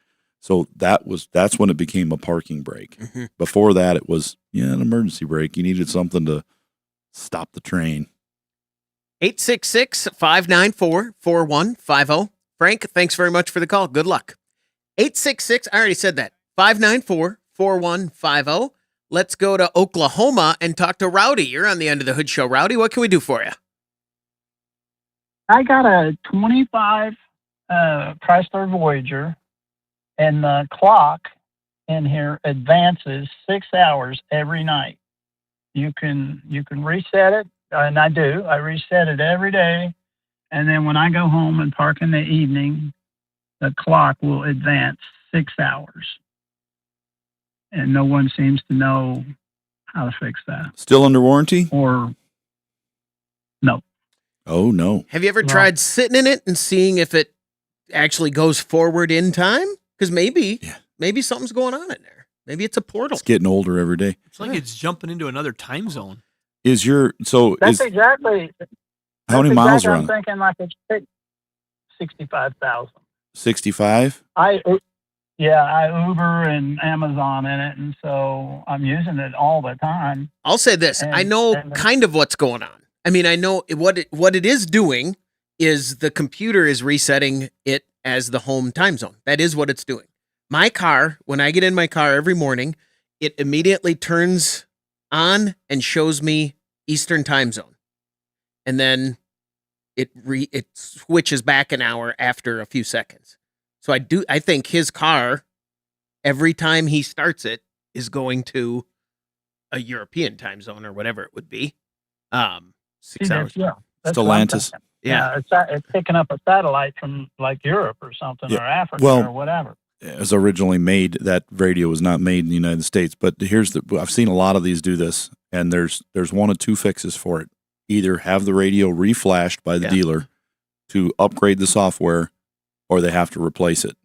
So that's when it became a parking brake. Mm-hmm. Before that, it was an emergency brake. You needed something to stop the train. 866-594-4150. Frank, thanks very much for the call. Good luck. 866, I already said that. 594-4150. Let's go to Oklahoma and talk to Rowdy. You're on the End of the Hood Show. Rowdy, what can we do for you? I got a 25 Chrysler Voyager, and the clock in here advances 6 hours every night. You can reset it and I do. I reset it every day. And then when I go home and park in the evening, the clock will advance 6 hours. And no one seems to know how to fix that. Still under warranty? Or no. Oh, no. Have you ever tried sitting in it and seeing if it actually goes forward in time? Because maybe something's going on in there. Maybe it's a portal. It's getting older every day. It's like it's jumping into another time zone. Is your That's exactly. How many miles are on I'm thinking like it's 65,000. 65? I Uber and Amazon in it, and so I'm using it all the time. I'll say this. I know kind of what's going on. I mean, I know what it is doing is the computer is resetting it as the home time zone. That is what it's doing. My car, when I get in my car every morning, it immediately turns on and shows me Eastern time zone. And then it switches back an hour after a few seconds. So I think his car, every time he starts it, is going to a European time zone or whatever it would be. 6 hours. Yeah. Stellantis. Yeah, it's picking up a satellite from like Europe or something, or Africa or whatever. It was originally made, that radio was not made in the United States, but I've seen a lot of these do this, and there's one of two fixes for it. Either have the radio reflashed by the dealer to upgrade the software, or they have to replace it.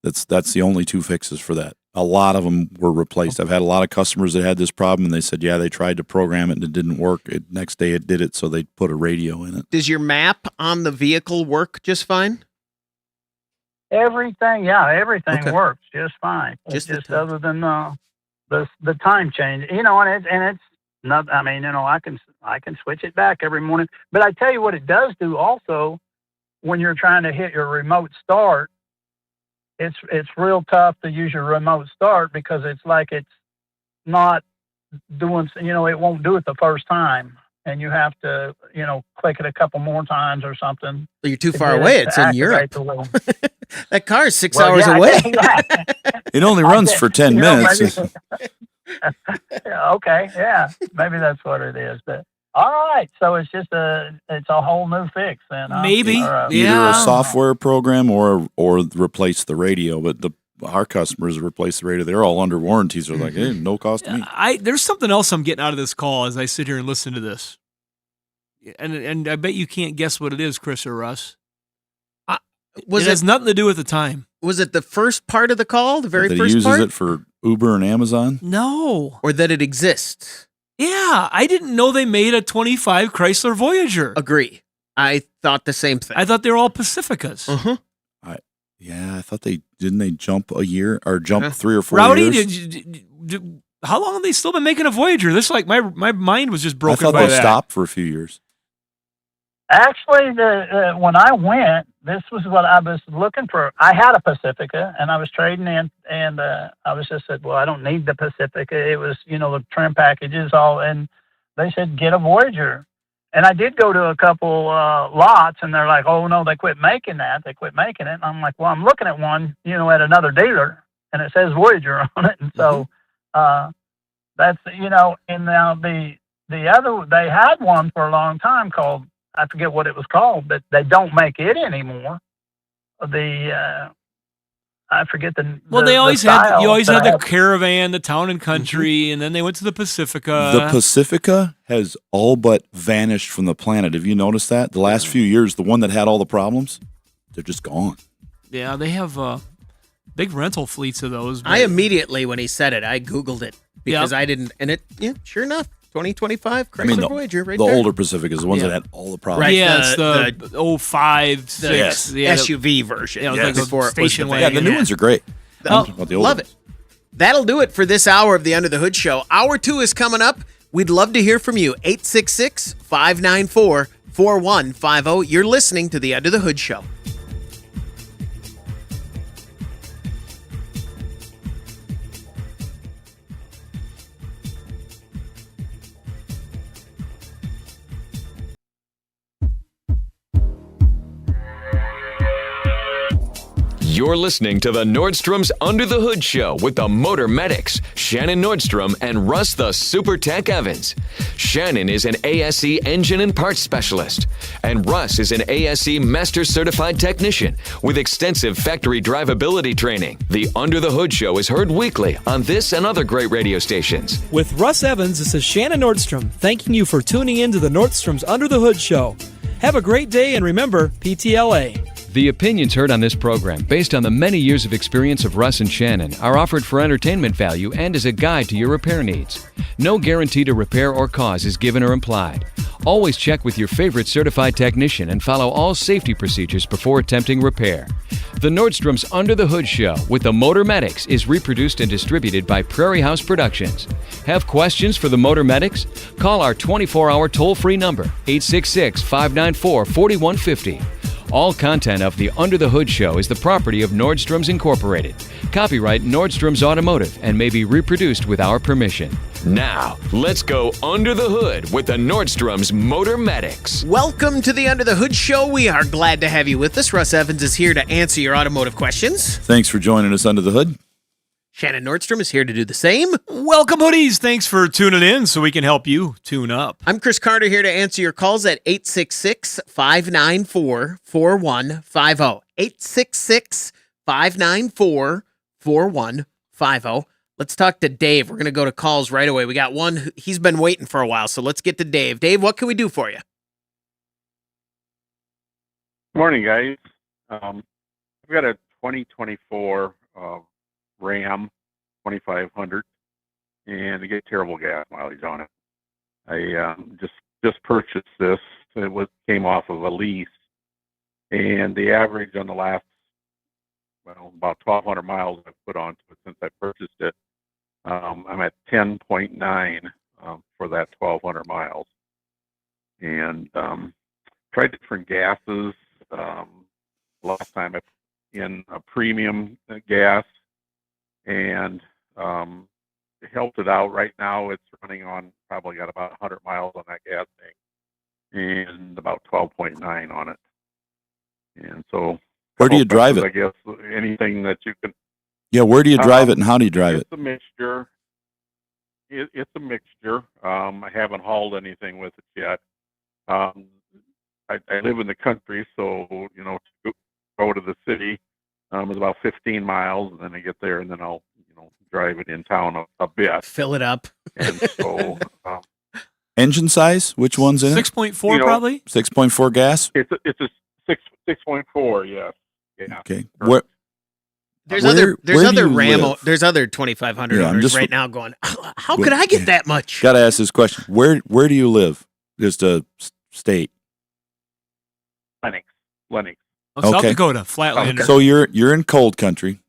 That's the only two fixes for that. A lot of them were replaced. I've had a lot of customers that had this problem, and they said, they tried to program it and it didn't work. Next day it did it, so they put a radio in it. Does your map on the vehicle work just fine? Everything works just fine. Just other than the time change, and it's not. I mean, I can switch it back every morning. But I tell you what, it does do also when you're trying to hit your remote start. It's real tough to use your remote start because it's like it's not doing. It won't do it the first time, and you have to click it a couple more times or something. Well, you're too far away. It's in Europe. That car is 6 hours yeah, away. It only runs for 10 minutes. Okay, yeah, maybe that's what it is. But all right, so it's a whole new fix then. Maybe Either a software program or replace the radio. But our customers replace the radio. They're all under warranties. They're like, hey, no cost to me. There's something else I'm getting out of this call as I sit here and listen to this, and I bet you can't guess what it is, Chris or Russ. It has nothing to do with the time. Was it the first part of the call? The very that first he part? uses it for Uber and Amazon? No. Or that it exists? Yeah, I didn't know they made a 25 Chrysler Voyager. Agree. I thought the same thing. I thought they were all Pacificas. Uh-huh. I thought they jump a year or jump 3 or 4 Rowdy, years. how long have they still been making a Voyager? This my mind was just broken. I thought by they that. stopped for a few years. Actually, when I went, this was what I was looking for. I had a Pacifica, and I was trading in, and I was just said, well, I don't need the Pacifica. It was, the trim packages all, and they said, get a Voyager. And I did go to a couple lots, and they're like, oh, no, they quit making that. They quit making it. And I'm like, well, I'm looking at one, at another dealer, and it says Voyager on it. And so that's, and now the other, they had one for a long time called, I forget what it was called, but they don't make it anymore. I forget the. Well, they always had. You always had the have. Caravan, the Town and Country, and then they went to the Pacifica. The Pacifica has all but vanished from the planet. Have you noticed that? The last few years, the one that had all the problems, they're just gone. Yeah, they have big rental fleets of those. I immediately, when he said it, I Googled it because I didn't, and it, sure enough, 2025 Chrysler Voyager right the there. older Pacificas, the ones that had all the problems. Right, yeah, it's the 05, 6. The SUV version. Yeah, it was like before a it was station the wagon. Yeah, the new ones are great. Love it. That'll do it for this hour of the Under the Hood Show. Hour 2 is coming up. We'd love to hear from you. 866-594-4150. You're listening to the Under the Hood Show. You're listening to the Nordstrom's Under the Hood Show with the Motor Medics, Shannon Nordstrom and Russ the Super Tech Evans. Shannon is an ASE engine and parts specialist, and Russ is an ASE Master Certified Technician with extensive factory drivability training. The Under the Hood Show is heard weekly on this and other great radio stations. With Russ Evans, this is Shannon Nordstrom, thanking you for tuning in to the Nordstrom's Under the Hood Show. Have a great day, and remember, PTLA. The opinions heard on this program, based on the many years of experience of Russ and Shannon, are offered for entertainment value and as a guide to your repair needs. No guarantee to repair or cause is given or implied. Always check with your favorite certified technician and follow all safety procedures before attempting repair. The Nordstrom's Under the Hood Show with the Motor Medics is reproduced and distributed by Prairie House Productions. Have questions for the Motor Medics? Call our 24-hour toll-free number, 866-594-4150. All content of the Under the Hood Show is the property of Nordstrom's Incorporated. Copyright Nordstrom's Automotive and may be reproduced with our permission. Now, let's go under the hood with the Nordstrom's Motor Medics. Welcome to the Under the Hood Show. We are glad to have you with us. Russ Evans is here to answer your automotive questions. Thanks for joining us under the hood. Shannon Nordstrom is here to do the same. Welcome, hoodies. Thanks for tuning in so we can help you tune up. I'm Chris Carter here to answer your calls at 866-594-4150. 866-594-4150. Let's talk to Dave. We're going to go to calls right away. We got one. He's been waiting for a while, so let's get to Dave. Dave, what can we do for you? Morning, guys. I've got a 2024 Ram 2500, and I get terrible gas mileage on it. I just purchased this. It came off of a lease, and the average on the last, about 1,200 miles I've put onto it since I purchased it. I'm at 10.9 for that 1,200 miles, and tried different gases. Last time I put in a premium gas, and it helped it out. Right now it's running on, probably got about 100 miles on that gas tank and about 12.9 on it. And so where do you drive it? I guess anything that you can. Yeah, where do you drive it and how do you drive it? It's a mixture. It's a mixture. I haven't hauled anything with it yet. I live in the country, so, to go to the city is about 15 miles, and then I get there, and then I'll, drive it in town a bit. Fill it up. And so, engine size? Which one's in it? 6.4 probably? 6.4 gas? It's a 6.4, yes. Yeah. Okay. There's other 2,500 owners right now going, how could I get that much? Got to ask this question. Where do you live? Just a state. Lennox. South Dakota, Flatlander. So you're in cold country,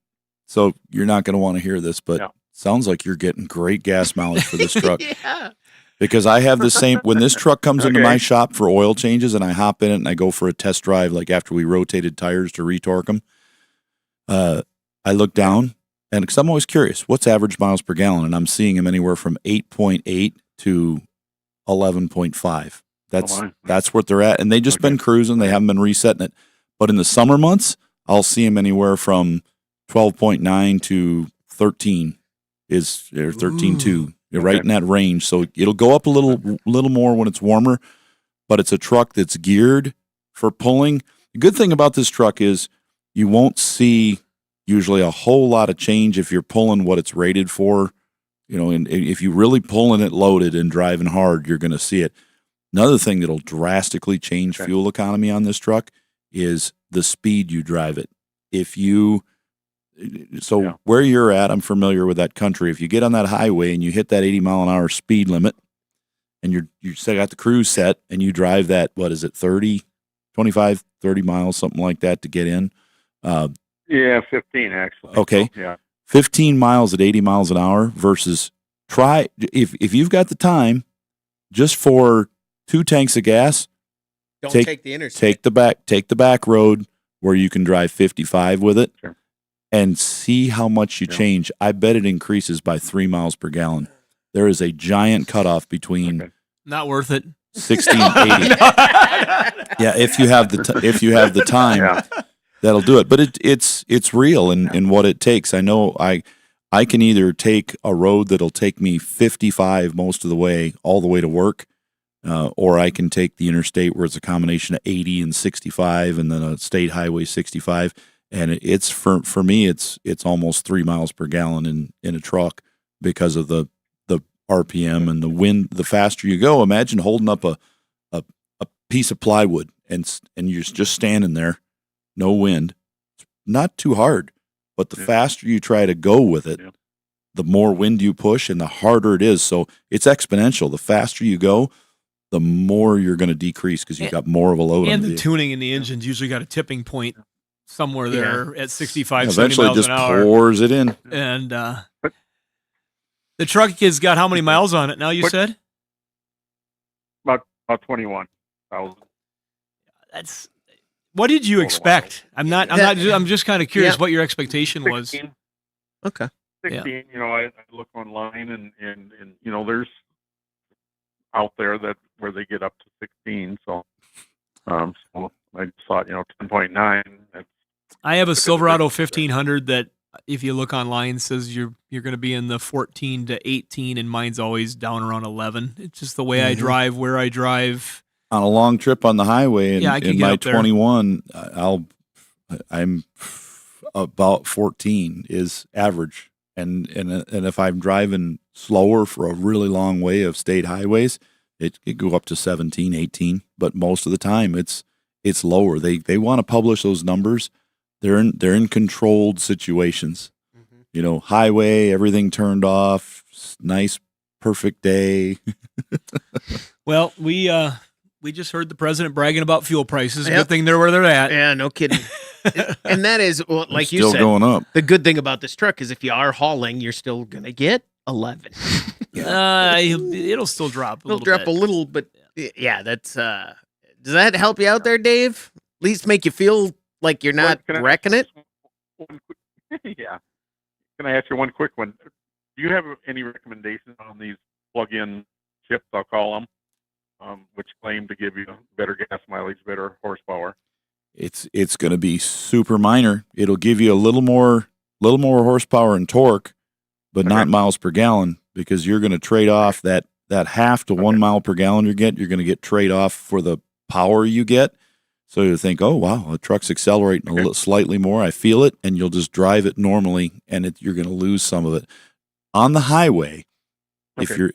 so you're not going to want to hear this, but sounds like you're getting great gas mileage for this truck. Yeah. Because I have the same, when this truck comes into my shop for oil changes and I hop in it and I go for a test drive, like after we rotated tires to retorque them, I look down, and because I'm always curious, what's average miles per gallon? And I'm seeing them anywhere from 8.8 to 11.5. That's what they're at. And they just been cruising. They haven't been resetting it. But in the summer months, I'll see them anywhere from 12.9 to 13 or 13.2. You're right in that range. So it'll go up a little more when it's warmer, but it's a truck that's geared for pulling. The good thing about this truck is you won't see usually a whole lot of change if you're pulling what it's rated for. And if you're really pulling it loaded and driving hard, you're going to see it. Another thing that'll drastically change fuel economy on this truck is the speed you drive it. Where you're at, I'm familiar with that country. If you get on that highway and you hit that 80 mile an hour speed limit and you got the cruise set and you drive that, 25, 30 miles, something like that to get in. 15 actually. Okay. So, yeah. 15 miles at 80 miles an hour versus if you've got the time just for 2 tanks of gas, take the interstate. Take the back road where you can drive 55 with it. Sure. And see how much you change. I bet it increases by 3 miles per gallon. There is a giant cutoff between not worth it. 60 and 80. Yeah, if you have the time. that'll do it. But it's real in what it takes. I know I can either take a road that'll take me 55 most of the way, all the way to work, or I can take the interstate where it's a combination of 80 and 65, and then a state highway 65. And it's for me, it's almost 3 miles per gallon in a truck because of the RPM and the wind. The faster you go, imagine holding up a piece of plywood and you're just standing there, no wind. It's not too hard, but the faster you try to go with it, the more wind you push and the harder it is. So it's exponential. The faster you go, the more you're going to decrease because you've got more of a load. And on the tuning in the engine's usually got a tipping point somewhere there at 65, 70 eventually miles just an hour. pours it in. And the truck has got how many miles on it now, you said? About 21,000. That's what did you expect? I'm just kind of curious what your expectation 16, was. Okay. 16, I look online and there's out there where they get up to 16. So I just thought, 10.9. I have a Silverado 1500 that, if you look online, says you're going to be in the 14 to 18, and mine's always down around 11. It's just the way I drive, where I drive. On a long trip on the highway, in my 21, I'm about 14 is average, and if I'm driving slower for a really long way of state highways, it could go up to 17, 18. But most of the time, it's lower. They want to publish those numbers. They're in controlled situations. Highway, everything turned off, nice, perfect day. Well, we just heard the president bragging about fuel prices. Good thing they're where they're at. Yeah, no kidding. And that is, well, like you still said, going up. The good thing about this truck is if you are hauling, you're still gonna get 11. It'll still drop. It'll drop a little, but yeah, that's. Does that help you out there, Dave? At least make you feel like you're not wrecking it. Yeah. Can I ask you one quick one? Do you have any recommendations on these plug-in chips, I'll call them, which claim to give you better gas mileage, better horsepower? It's going to be super minor. It'll give you a little more horsepower and torque, but not miles per gallon, because you're going to trade off that half to 1 mile per gallon you're going to get trade off for the power you get. So you think, oh wow, the truck's accelerating a little slightly more. I feel it, and you'll just drive it normally, and you're going to lose some of it on the highway. If you're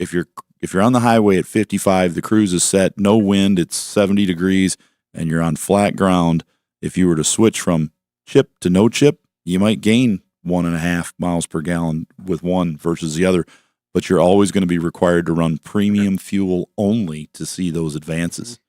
on the highway at 55, the cruise is set, no wind, it's 70 degrees, and you're on flat ground. If you were to switch from chip to no chip, you might gain 1.5 miles per gallon with one versus the other, but you're always going to be required to run premium fuel only to see those advances.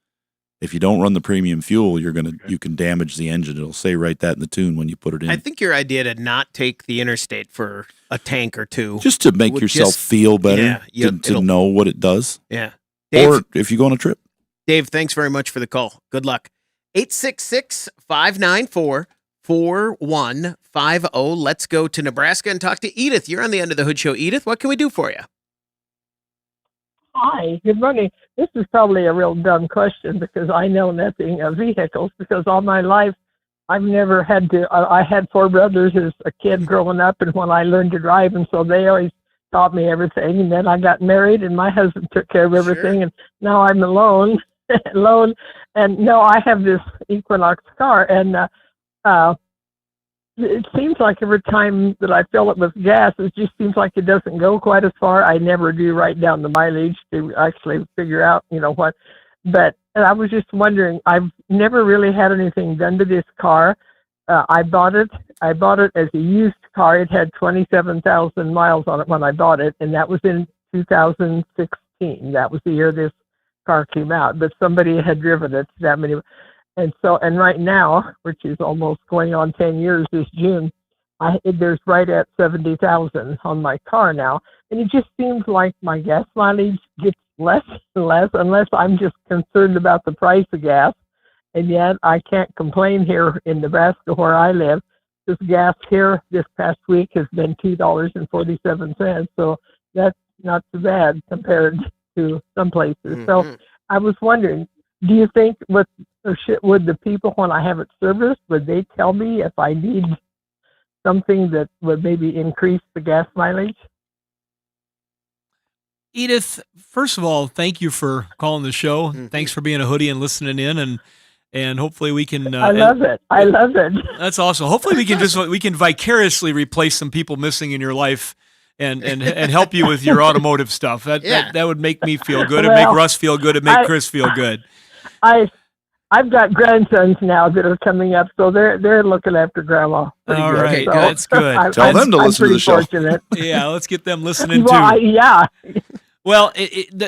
If you don't run the premium fuel, you can damage the engine. It'll say right that in the tune when you put it in. I think your idea to not take the interstate for a tank or two, just to make yourself feel better, to know what it does. Yeah. Dave, or if you go on a trip. Dave, thanks very much for the call. Good luck. 866-594-4150. Let's go to Nebraska and talk to Edith. You're on the End of the Hood Show. Edith, what can we do for you? Hi, good morning. This is probably a real dumb question because I know nothing of vehicles, because all my life I've never had to, I had 4 brothers as a kid growing up, and when I learned to drive, and so they always taught me everything, and then I got married and my husband took care of everything, and now I'm alone, and no, I have this Equinox car, and it seems like every time that I fill it with gas, it just seems like it doesn't go quite as far. I never do write down the mileage to actually figure out, what. But I was just wondering, I've never really had anything done to this car. I bought it as a used car. It had 27,000 miles on it when I bought it, and that was in 2016. That was the year this car came out. But somebody had driven it that many. And right now, which is almost going on 10 years this June, there's right at 70,000 on my car now. And it just seems like my gas mileage gets less and less, unless I'm just concerned about the price of gas. And yet I can't complain here in Nebraska where I live. This gas here this past week has been $2.47. So that's not too bad compared to some places. So I was wondering, do you think would the people, when I have it serviced, would they tell me if I need something that would maybe increase the gas mileage? Edith, first of all, thank you for calling the show. Mm-hmm. Thanks for being a hoodie and listening in, and hopefully we can. I love it. I love it. That's awesome. Hopefully we can vicariously replace some people missing in your life, and help you with your automotive stuff. That would make me feel good. It'd make Russ feel good. It'd make Chris feel good. I've got grandsons now that are coming up, so they're looking after Grandma. All good. right, So that's good. Tell them to listen to the show. Fortunate. Yeah, let's get them listening Well, too. yeah. Well,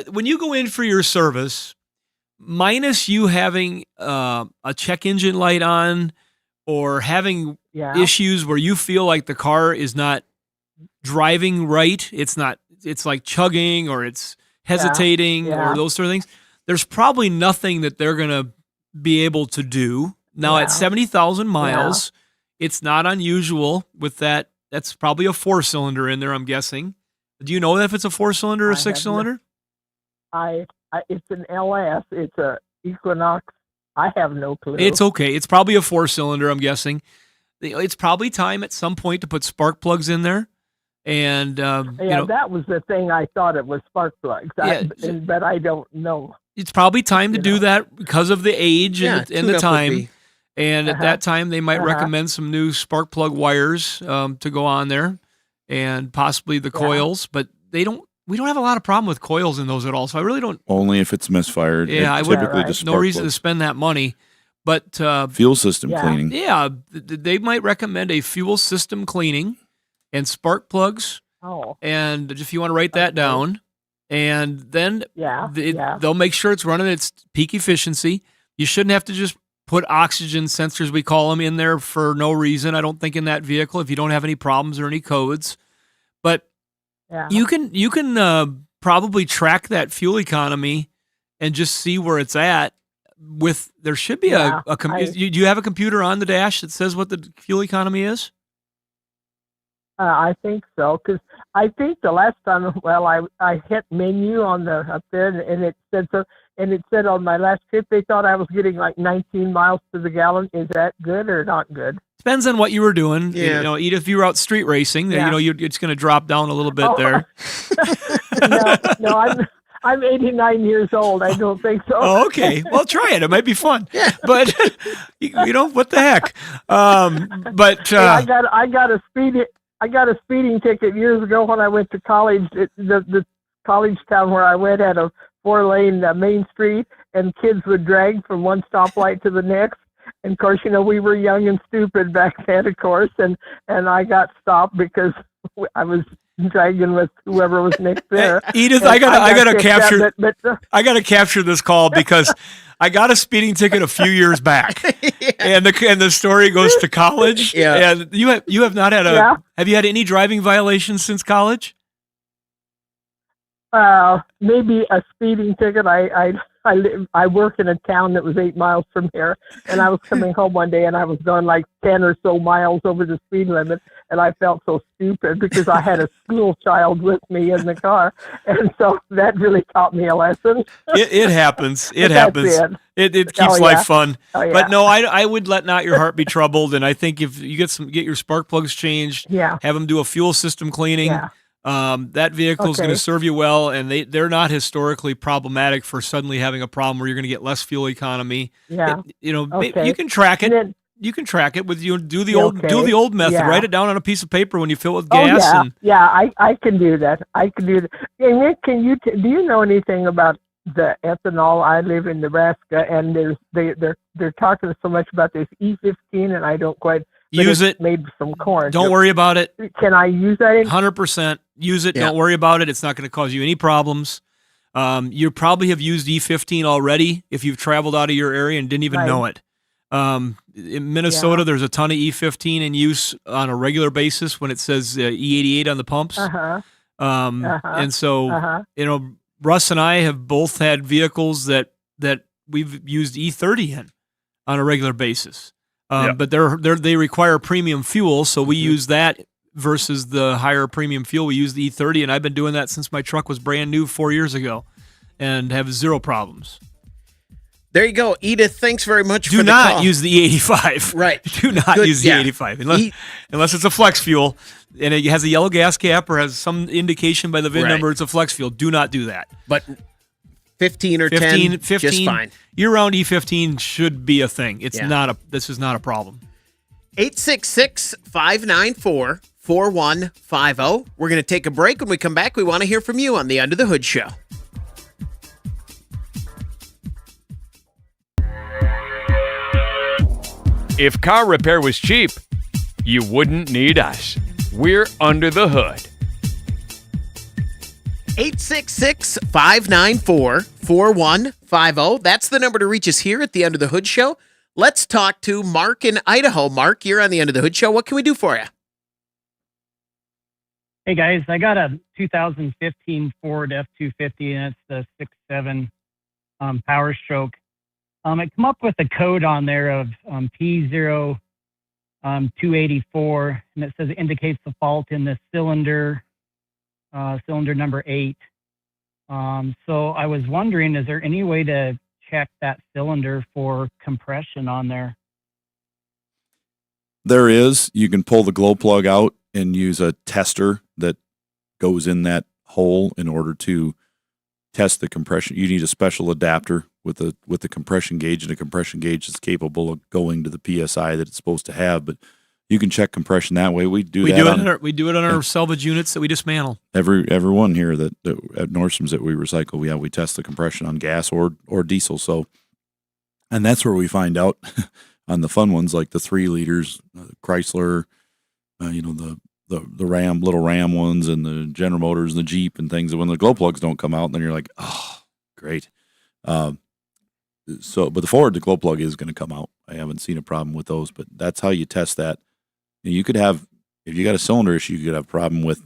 when you go in for your service, minus you having a check engine light on or having issues where you feel like the car is not driving right, it's like chugging or it's hesitating or those sort of things, there's probably nothing that they're going to be able to do. Now at 70,000 miles, it's not unusual with that. That's probably a 4-cylinder in there, I'm guessing. Do you know if it's a 4-cylinder or a 6-cylinder? It's an LS. It's a Equinox. I have no clue. It's okay. It's probably a 4-cylinder, I'm guessing. It's probably time at some point to put spark plugs in there. And that was the thing. I thought it was spark plugs. But I don't know. It's probably time to do that because of the age and the time. And at that time, they might recommend some new spark plug wires to go on there, and possibly the coils. But we don't have a lot of problem with coils in those at all. So I really don't. Only if it's misfired. Yeah, typically just no reason to spend that money. But fuel system cleaning. Yeah, they might recommend a fuel system cleaning and spark plugs. Oh. And if you want to write that down, and then they'll make sure it's running at its peak efficiency. You shouldn't have to just put oxygen sensors, we call them, in there for no reason. I don't think in that vehicle if you don't have any problems or any codes. But you can probably track that fuel economy and just see where it's at. There should be do you have a computer on the dash that says what the fuel economy is? I think so, because I think the last time, I hit menu on up there, and it said so, and it said on my last trip they thought I was getting like 19 miles to the gallon. Is that good or not good? Depends on what you were doing. Yeah. Edith, if you were out street racing, it's going to drop down a little bit there. No, I'm 89 years old. I don't think so. Oh, okay. Well, try it. It might be fun. But what the heck? I got a speeding ticket years ago when I went to college. The college town where I went had a 4-lane main street, and kids would drag from one stoplight to the next. And of course, we were young and stupid back then, of course, and I got stopped because I was dragging with whoever was next there. Edith, I gotta capture this call because I got a speeding ticket a few years back, and the story goes to college. Yeah. And you have not had have you had any driving violations since college? Maybe a speeding ticket. I work in a town that was 8 miles from here, and I was coming home one day and I was going like 10 or so miles over the speed limit, and I felt so stupid because I had a school child with me in the car, and so that really taught me a lesson. It happens. It happens. It keeps life fun. But no, I would let not your heart be troubled, and I think if you get your spark plugs changed, have them do a fuel system cleaning. That vehicle is going to serve you well, and they're not historically problematic for suddenly having a problem where you're going to get less fuel economy. You can track it. You can track it with do the old method. Write it down on a piece of paper when you fill it with gas. I can do that. And Nick, do you know anything about the ethanol? I live in Nebraska, and they're talking so much about this E15, and I don't quite. Use it. Made from corn. Don't worry about it. Can I use that? 100%. Use it. Yeah. Don't worry about it. It's not going to cause you any problems. You probably have used E15 already if you've traveled out of your area and didn't even know it. In Minnesota, there's a ton of E15 in use on a regular basis when it says E88 on the pumps. And so, Russ and I have both had vehicles that we've used E30 in on a regular basis. But they require premium fuel, so we use that versus the higher premium fuel. We use the E30, and I've been doing that since my truck was brand new 4 years ago, and have zero problems. There you go. Edith, thanks very much for Do the not call. use the E85. Right. Do not Good, use the yeah. 85 unless it's a flex fuel and it has a yellow gas cap or has some indication by the VIN Right. number it's a flex fuel. Do not do that. But 15 or 15, 10, just fine. Year-round E15 should be a thing. It's Yeah. not a. This is not a problem. 866-594-4150. We're going to take a break. When we come back, we want to hear from you on the Under the Hood Show. If car repair was cheap, you wouldn't need us. We're Under the Hood. 866-594-4150. That's the number to reach us here at the Under the Hood Show. Let's talk to Mark in Idaho. Mark, you're on the Under the Hood Show. What can we do for you? Hey guys, I got a 2015 Ford F-250 and it's the 6.7 Power Stroke. I come up with a code on there of P0 284, and it says it indicates the fault in the cylinder number 8. So I was wondering, is there any way to check that cylinder for compression on there? There is. You can pull the glow plug out and use a tester that goes in that hole in order to test the compression. You need a special adapter with the compression gauge, and a compression gauge is capable of going to the PSI that it's supposed to have. But you can check compression that way. We do it on our salvage units that we dismantle. Everyone here that at Nordstrom's that we recycle, we test the compression on gas or diesel. So, and that's where we find out on the fun ones like the 3 liters, Chrysler, the Ram, little Ram ones, and the General Motors and the Jeep and things. And when the glow plugs don't come out, then you're like, oh, great. But the Ford, the glow plug is going to come out. I haven't seen a problem with those, but that's how you test that. And you could have, if you got a cylinder issue, you could have a problem with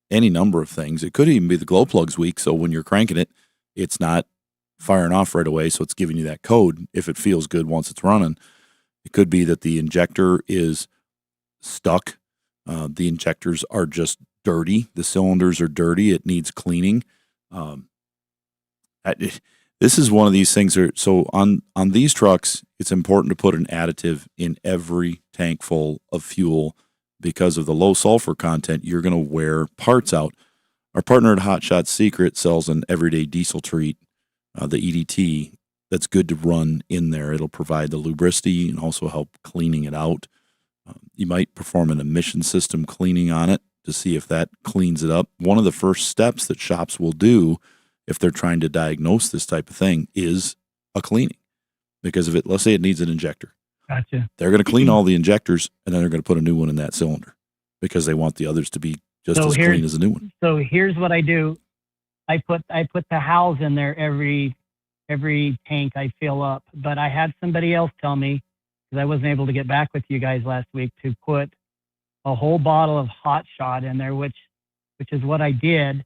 any number of things. It could even be the glow plug's weak, so when you're cranking it, it's not firing off right away, so it's giving you that code if it feels good once it's running. It could be that the injector is stuck. The injectors are just dirty. The cylinders are dirty. It needs cleaning. This is one of these things. So on these trucks, it's important to put an additive in every tank full of fuel because of the low sulfur content. You're going to wear parts out. Our partner at Hot Shot Secret sells an everyday diesel treat, the EDT, that's good to run in there. It'll provide the lubricity and also help cleaning it out. You might perform an emission system cleaning on it to see if that cleans it up. One of the first steps that shops will do if they're trying to diagnose this type of thing is a cleaning. Because if let's say it needs an injector. Gotcha. They're going to clean all the injectors and then they're going to put a new one in that cylinder because they want the others to be just as clean as the new one. So here's what I do. I put the house in there every tank I fill up, but I had somebody else tell me, because I wasn't able to get back with you guys last week, to put a whole bottle of Hot Shot in there, which is what I did.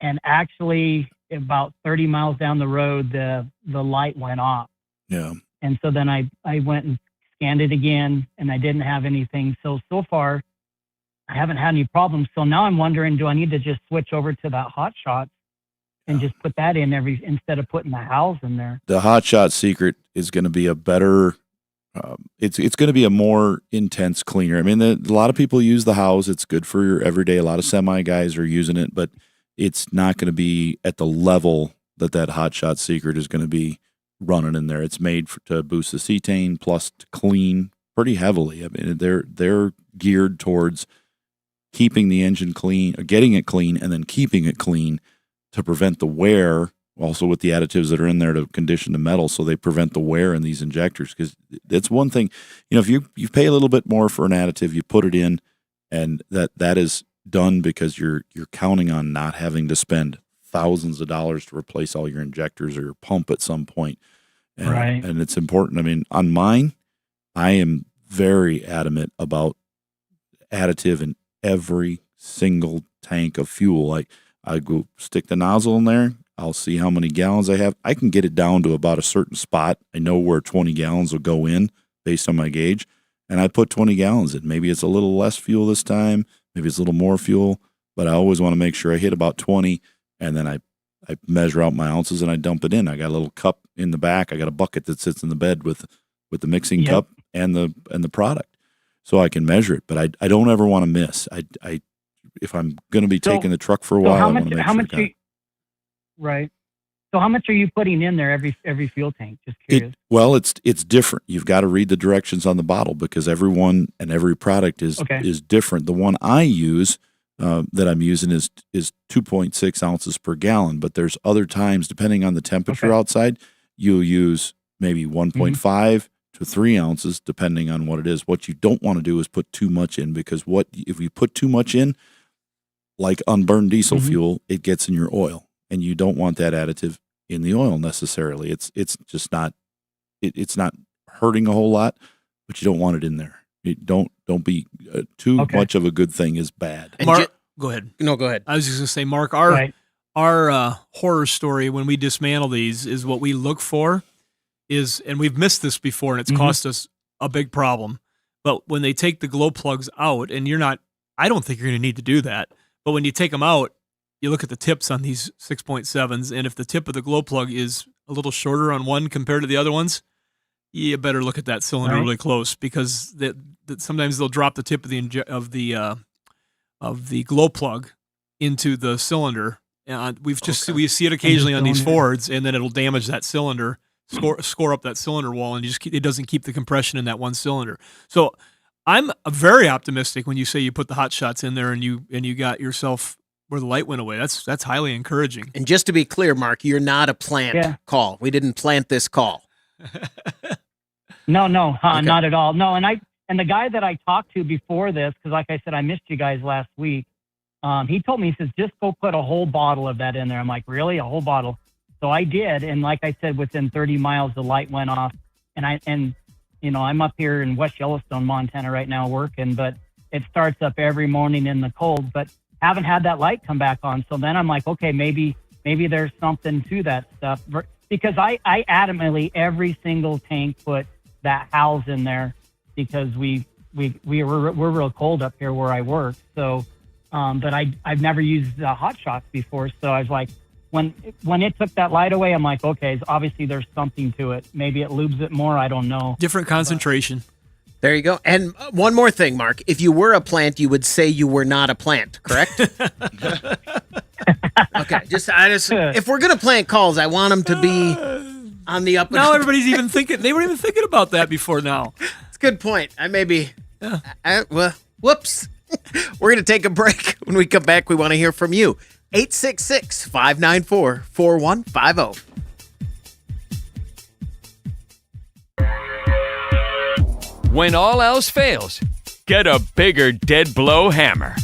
And actually, about 30 miles down the road, the light went off. Yeah. And so then I went and scanned it again, and I didn't have anything. So far, I haven't had any problems. So now I'm wondering, do I need to just switch over to that Hot Shot and just put that in instead of putting the house in there? The Hot Shot Secret is going to be a better. It's going to be a more intense cleaner. I mean, a lot of people use the house. It's good for your everyday. A lot of semi guys are using it, but it's not going to be at the level that Hot Shot Secret is going to be running in there. It's made to boost the cetane plus to clean pretty heavily. I mean, they're geared towards keeping the engine clean, or getting it clean, and then keeping it clean to prevent the wear. Also with the additives that are in there to condition the metal, so they prevent the wear in these injectors. Because that's one thing, if you pay a little bit more for an additive, you put it in, and that is done because you're counting on not having to spend thousands of dollars to replace all your injectors or your pump at some point. And, right. And it's important. I mean, on mine, I am very adamant about additive in every single tank of fuel. Like I go stick the nozzle in there. I'll see how many gallons I have. I can get it down to about a certain spot. I know where 20 gallons will go in based on my gauge. And I put 20 gallons in. Maybe it's a little less fuel this time. Maybe it's a little more fuel. But I always want to make sure I hit about 20. And then I I measure out my ounces and I dump it in. I got a little cup in the back. I got a bucket that sits in the bed with the mixing cup and the product, so I can measure it. But I don't ever want to miss. I if I'm going to be taking the truck for a while, I want to make sure. Right. So how much are you putting in there every fuel tank? Just curious. It's different. You've got to read the directions on the bottle because everyone and every product is different. The one I use that I'm using is 2.6 ounces per gallon, but there's other times, depending on the temperature outside, you'll use maybe 1.5 to 3 ounces, depending on what it is. What you don't want to do is put too much in, because if you put too much in, like unburned diesel fuel, it gets in your oil. And you don't want that additive in the oil necessarily. It's just not it's not hurting a whole lot, but you don't want it in there. Don't be too much of a good thing is bad. And Mark, go ahead. No, go ahead. I was just going to say, Mark, our horror story when we dismantle these is what we look for is, and we've missed this before, and it's cost us a big problem. But when they take the glow plugs out, and I don't think you're going to need to do that. But when you take them out, you look at the tips on these 6.7s, and if the tip of the glow plug is a little shorter on one compared to the other ones, you better look at that cylinder really close, because sometimes they'll drop the tip of the glow plug into the cylinder. We see it occasionally on these Fords, and then it'll damage that cylinder, score up that cylinder wall, and it doesn't keep the compression in that one cylinder. So I'm very optimistic when you say you put the hot shots in there and you got yourself where the light went away. That's highly encouraging. And just to be clear, Mark, you're not a plant call. We didn't plant this call. No, not at all. No, and the guy that I talked to before this, because like I said, I missed you guys last week. He told me, he says, just go put a whole bottle of that in there. I'm like, really? A whole bottle? So I did, and like I said, within 30 miles, the light went off. And I'm up here in West Yellowstone, Montana right now working, but it starts up every morning in the cold. But haven't had that light come back on. So then I'm like, okay, maybe there's something to that stuff, because I adamantly every single tank put that house in there, because we're real cold up here where I work. So, but I've never used hot shots before. So I was like, when it took that light away, I'm like, okay, obviously there's something to it. Maybe it lubes it more. I don't know. Different concentration. There you go. And one more thing, Mark. If you were a plant, you would say you were not a plant, correct? Okay. If we're going to plant calls, I want them to be on the up. Now everybody's even thinking. They were even thinking about that before now. It's a good point. Whoops. We're going to take a break. When we come back, we want to hear from you. 866-594-4150. When all else fails, get a bigger dead blow hammer.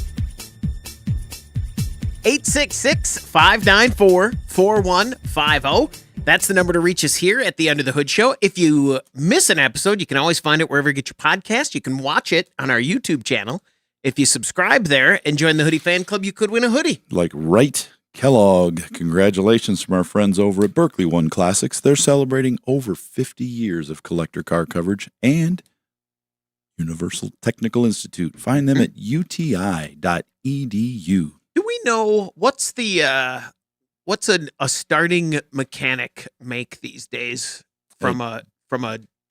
866-594-4150. That's the number to reach us here at the Under the Hood Show. If you miss an episode, you can always find it wherever you get your podcast. You can watch it on our YouTube channel. If you subscribe there and join the Hoodie Fan Club, you could win a hoodie. Like Wright Kellogg. Congratulations from our friends over at Berkeley One Classics. They're celebrating over 50 years of collector car coverage and Universal Technical Institute. Find them at uti.edu. Do we know what's a starting mechanic make these days from a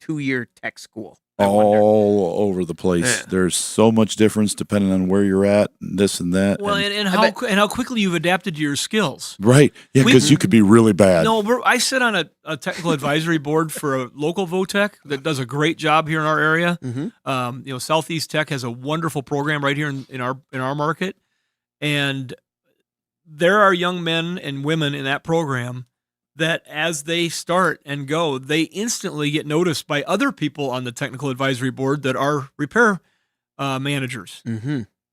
2-year tech school? All over the place. Yeah. There's so much difference depending on where you're at, and this and that. Well, and how quickly you've adapted to your skills. Right. Yeah, because you could be really bad. No, I sit on a technical advisory board for a local VOTEC that does a great job here in our area. Southeast Tech has a wonderful program right here in our market. And there are young men and women in that program that as they start and go, they instantly get noticed by other people on the technical advisory board that are repair managers.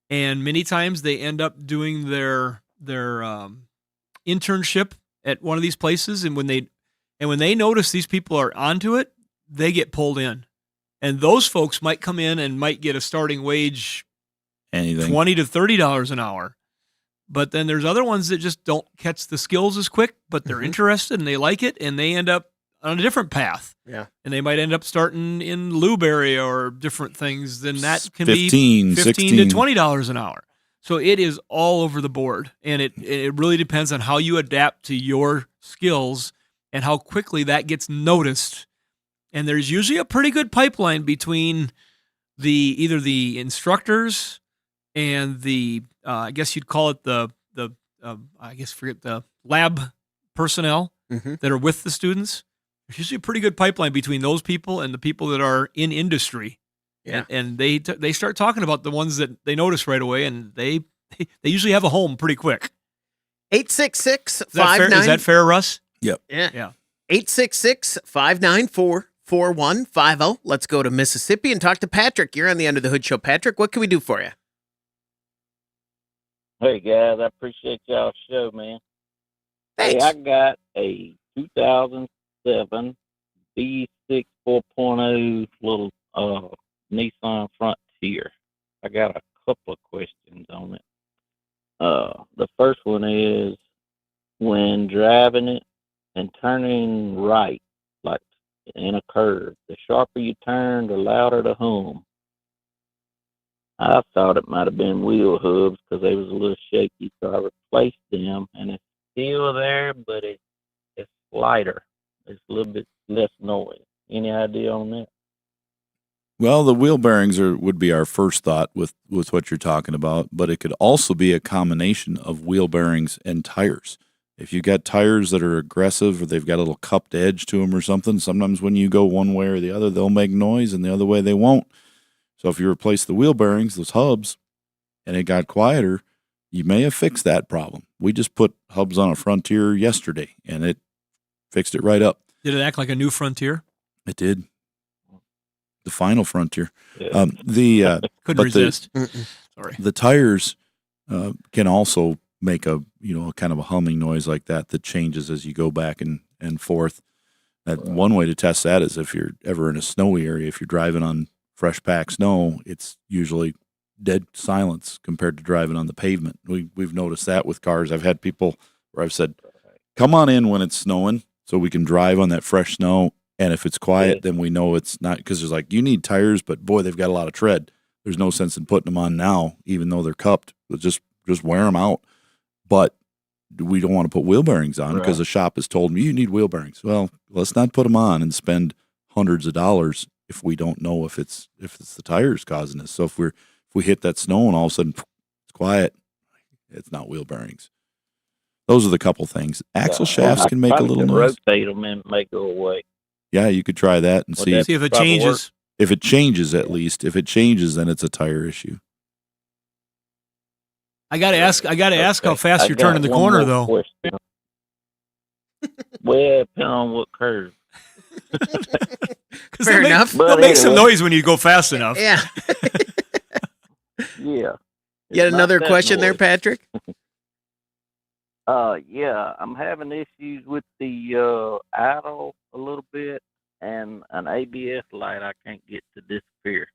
And many times they end up doing their internship at one of these places. And when they notice these people are onto it, they get pulled in. And those folks might come in and might get a starting wage, anything $20 to $30 an hour. But then there's other ones that just don't catch the skills as quick, but they're interested and they like it, and they end up on a different path. Yeah. And they might end up starting in lube area or different things. Then that can 15 be $15 to $20 an hour. So it is all over the board, and it really depends on how you adapt to your skills and how quickly that gets noticed. And there's usually a pretty good pipeline between either the instructors and the I guess you'd call it the lab personnel that are with the students. There's usually a pretty good pipeline between those people and the people that are in industry. Yeah. And they start talking about the ones that they notice right away, and they usually have a home pretty quick. 866-59. Is that fair, Russ? Yep. Yeah. 866-594-4150. Let's go to Mississippi and talk to Patrick. You're on the Under the Hood Show. Patrick, what can we do for you? Hey guys, I appreciate y'all's show, man. Thanks. Hey, I got a 2007 B6 4.0 little Nissan Frontier. I got a couple of questions on it. The first one is, when driving it and turning right, like in a curve, the sharper you turn, the louder the hum. I thought it might have been wheel hubs because they was a little shaky, so I replaced them, and it's still there, but it's lighter. It's a little bit less noise. Any idea on that? Well, the wheel bearings would be our first thought with what you're talking about, but it could also be a combination of wheel bearings and tires. If you got tires that are aggressive or they've got a little cupped edge to them or something, sometimes when you go one way or the other, they'll make noise, and the other way they won't. So if you replace the wheel bearings, those hubs, and it got quieter, you may have fixed that problem. We just put hubs on a Frontier yesterday, and it fixed it right up. Did it act like a new Frontier? It did. The final Frontier. Yeah. Couldn't resist. Sorry. The tires can also make a kind of a humming noise like that changes as you go back and forth. One way to test that is if you're ever in a snowy area, if you're driving on fresh packed snow, it's usually dead silence compared to driving on the pavement. We've noticed that with cars. I've had people where I've said, come on in when it's snowing so we can drive on that fresh snow. And if it's quiet, then we know it's not, because there's like, you need tires, but boy, they've got a lot of tread. There's no sense in putting them on now, even though they're cupped. Just wear them out. But we don't want to put wheel bearings on because the shop has told me you need wheel bearings. Well, let's not put them on and spend hundreds of dollars if we don't know if it's the tires causing this. So if we hit that snow and all of a sudden it's quiet, it's not wheel bearings. Those are the couple things. Axle shafts can make a little noise. Rotate them and make go away. Yeah, you could try that and see if it changes. Work? If it changes, at least. If it changes, then it's a tire issue. I got to ask how fast you're turning the corner, though. Question. Well, depending on what curve. Fair enough. It'll make some noise when you go fast enough. Yeah. Yeah. You had another question there, Patrick? Yeah, I'm having issues with the idle a little bit, and an ABS light I can't get to disappear.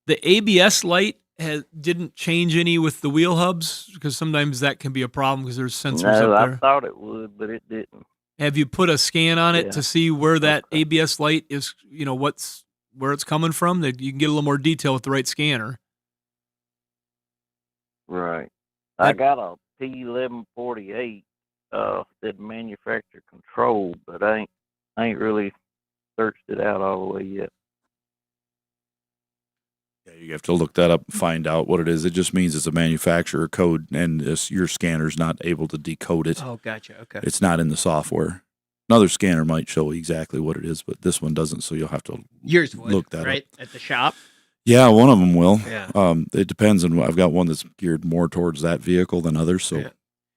The ABS light didn't change any with the wheel hubs, because sometimes that can be a problem because there's sensors up there. I thought it would, but it didn't. Have you put a scan on it to see where that ABS light is, where it's coming from? That you can get a little more detail with the right scanner. Right. I got a P1148 that manufacturer controlled, but I ain't really searched it out all the way yet. Yeah, you have to look that up and find out what it is. It just means it's a manufacturer code, and your scanner's not able to decode it. Oh, gotcha. Okay. It's not in the software. Another scanner might show exactly what it is, but this one doesn't, so you'll have to look that right? up. At the shop? Yeah, one of them will. Yeah. It depends on. I've got one that's geared more towards that vehicle than others. So,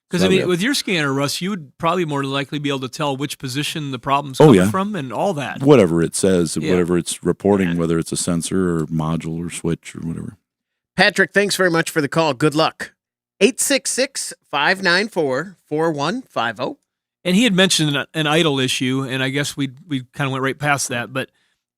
because with your scanner, Russ, you would probably more likely be able to tell which position the problem's coming from and all that. Whatever it says, whatever it's reporting, whether it's a sensor or module or switch or whatever. Patrick, thanks very much for the call. Good luck. 866-594-4150. And he had mentioned an idle issue, and I guess we kind of went right past that. But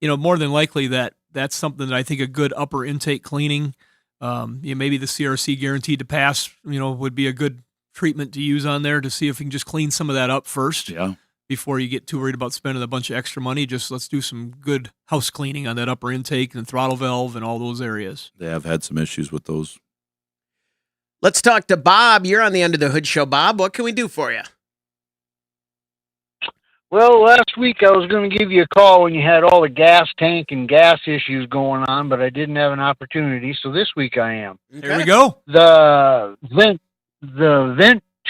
more than likely that's something that I think a good upper intake cleaning, maybe the CRC guaranteed to pass, would be a good treatment to use on there to see if we can just clean some of that up first. Yeah. before you get too worried about spending a bunch of extra money. Just let's do some good house cleaning on that upper intake and throttle valve and all those areas. They have had some issues with those. Let's talk to Bob. You're on the Under the Hood show, Bob. What can we do for you? Well, last week I was going to give you a call when you had all the gas tank and gas issues going on, but I didn't have an opportunity, so this week I am. There we go. The vent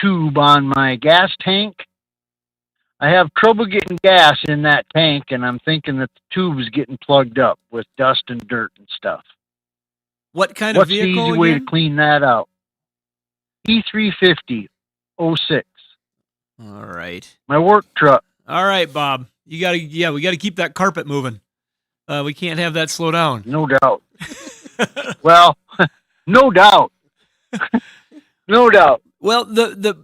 tube on my gas tank, I have trouble getting gas in that tank, and I'm thinking that the tube is getting plugged up with dust and dirt and stuff. What kind What's of vehicle the easy way to again? clean that out? E350 06. All right. My work truck. All right, Bob. We got to keep that carpet moving. We can't have that slow down. No doubt. Well, no doubt. No doubt. Well, the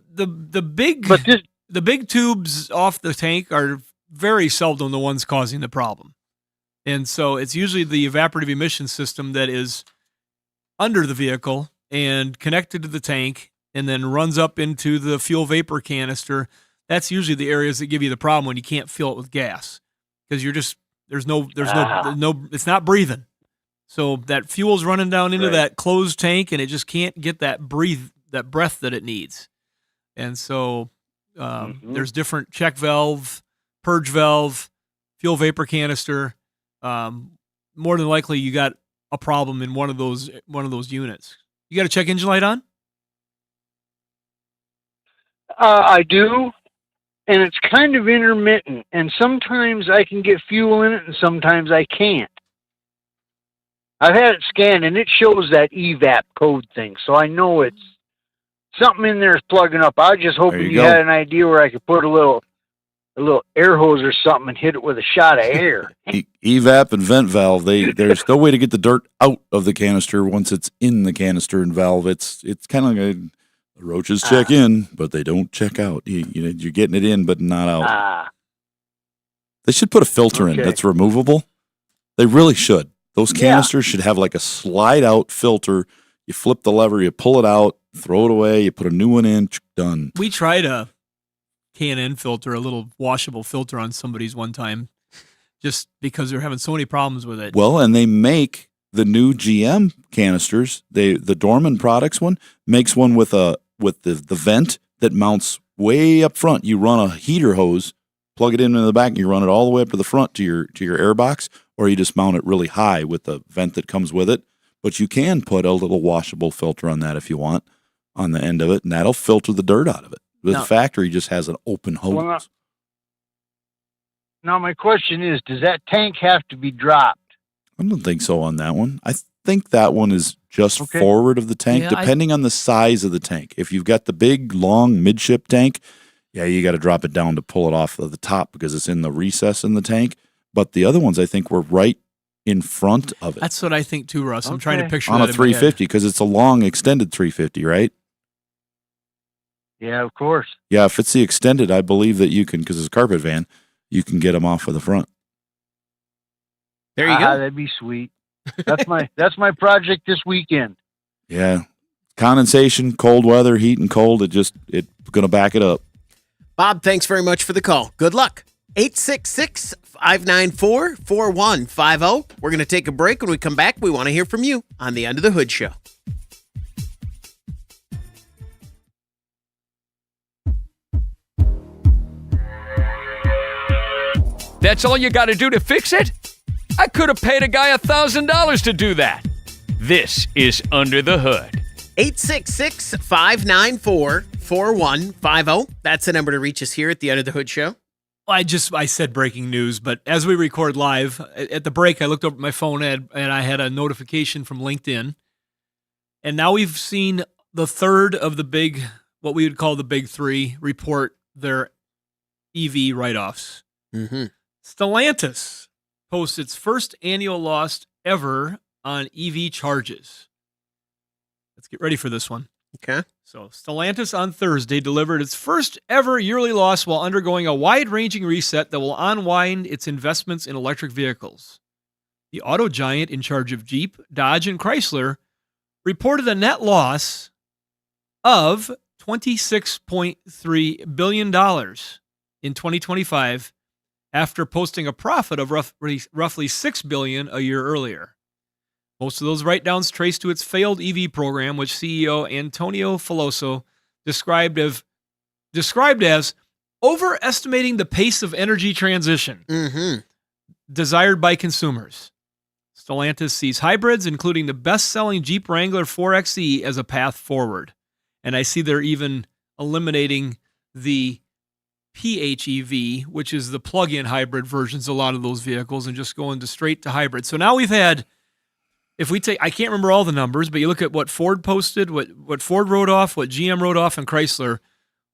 big tubes off the tank are very seldom the ones causing the problem. And so it's usually the evaporative emission system that is under the vehicle and connected to the tank and then runs up into the fuel vapor canister. That's usually the areas that give you the problem when you can't fill it with gas, because there's no, it's not breathing. So that fuel's running down into that closed tank, and it just can't get that breath that it needs. And so there's different check valve, purge valve, fuel vapor canister. More than likely, you got a problem in one of those units. You got a check engine light on? I do, and it's kind of intermittent, and sometimes I can get fuel in it, and sometimes I can't. I've had it scanned, and it shows that evap code thing, so I know it's something in there is plugging up. I was just hoping you had an idea where I could put a little air hose or something and hit it with a shot of air. Evap and vent valve, there's no way to get the dirt out of the canister once it's in the canister and valve. It's kind of like the roaches check in, but they don't check out. You're getting it in, but not out. They should put a filter in that's removable. They really should. Those canisters should have like a slide out filter. You flip the lever, you pull it out, throw it away, you put a new one in, done. We tried a K&N filter, a little washable filter on somebody's one time, just because they're having so many problems with it. Well, and they make the new GM canisters. The Dorman Products one makes one with the vent that mounts way up front. You run a heater hose, plug it into the back, and you run it all the way up to the front to your air box, or you just mount it really high with the vent that comes with it. But you can put a little washable filter on that if you want on the end of it, and that'll filter the dirt out of it. The factory just has an open hose. Well, now my question is, does that tank have to be dropped? I don't think so on that one. I think that one is just forward of the tank, depending on the size of the tank. If you've got the big, long midship tank, you got to drop it down to pull it off of the top because it's in the recess in the tank. But the other ones, I think, were right in front of it. That's what I think too, Russ. I'm trying to picture on that a 350 because it's a long, extended 350, right? Yeah, of course. Yeah, if it's the extended, I believe that you can, because it's a carpet van, you can get them off of the front. There you go. That'd be sweet. That's my project this weekend. Yeah, condensation, cold weather, heat and cold. It's going to back it up. Bob, thanks very much for the call. Good luck. 866-594-4150. We're going to take a break. When we come back, we want to hear from you on the Under the Hood Show. That's all you got to do to fix it? I could have paid a guy $1,000 to do that. This is Under the Hood. 866-594-4150. That's the number to reach us here at the Under the Hood Show. I said breaking news, but as we record live, at the break, I looked over at my phone and I had a notification from LinkedIn. And now we've seen the third of the big, what we would call the big three, report their EV write-offs. Mm-hmm. Stellantis posts its first annual loss ever on EV charges. Let's get ready for this one. Okay. So Stellantis on Thursday delivered its first ever yearly loss while undergoing a wide-ranging reset that will unwind its investments in electric vehicles. The auto giant in charge of Jeep, Dodge, and Chrysler reported a net loss of $26.3 billion in 2025 after posting a profit of roughly $6 billion a year earlier. Most of those write-downs trace to its failed EV program, which CEO Antonio Filoso described as overestimating the pace of energy transition desired by consumers. Stellantis sees hybrids, including the best-selling Jeep Wrangler 4xe, as a path forward. And I see they're even eliminating the PHEV, which is the plug-in hybrid versions of a lot of those vehicles, and just going straight to hybrid. So now we've had, if we take, I can't remember all the numbers, but you look at what Ford posted, what Ford wrote off, what GM wrote off, and Chrysler,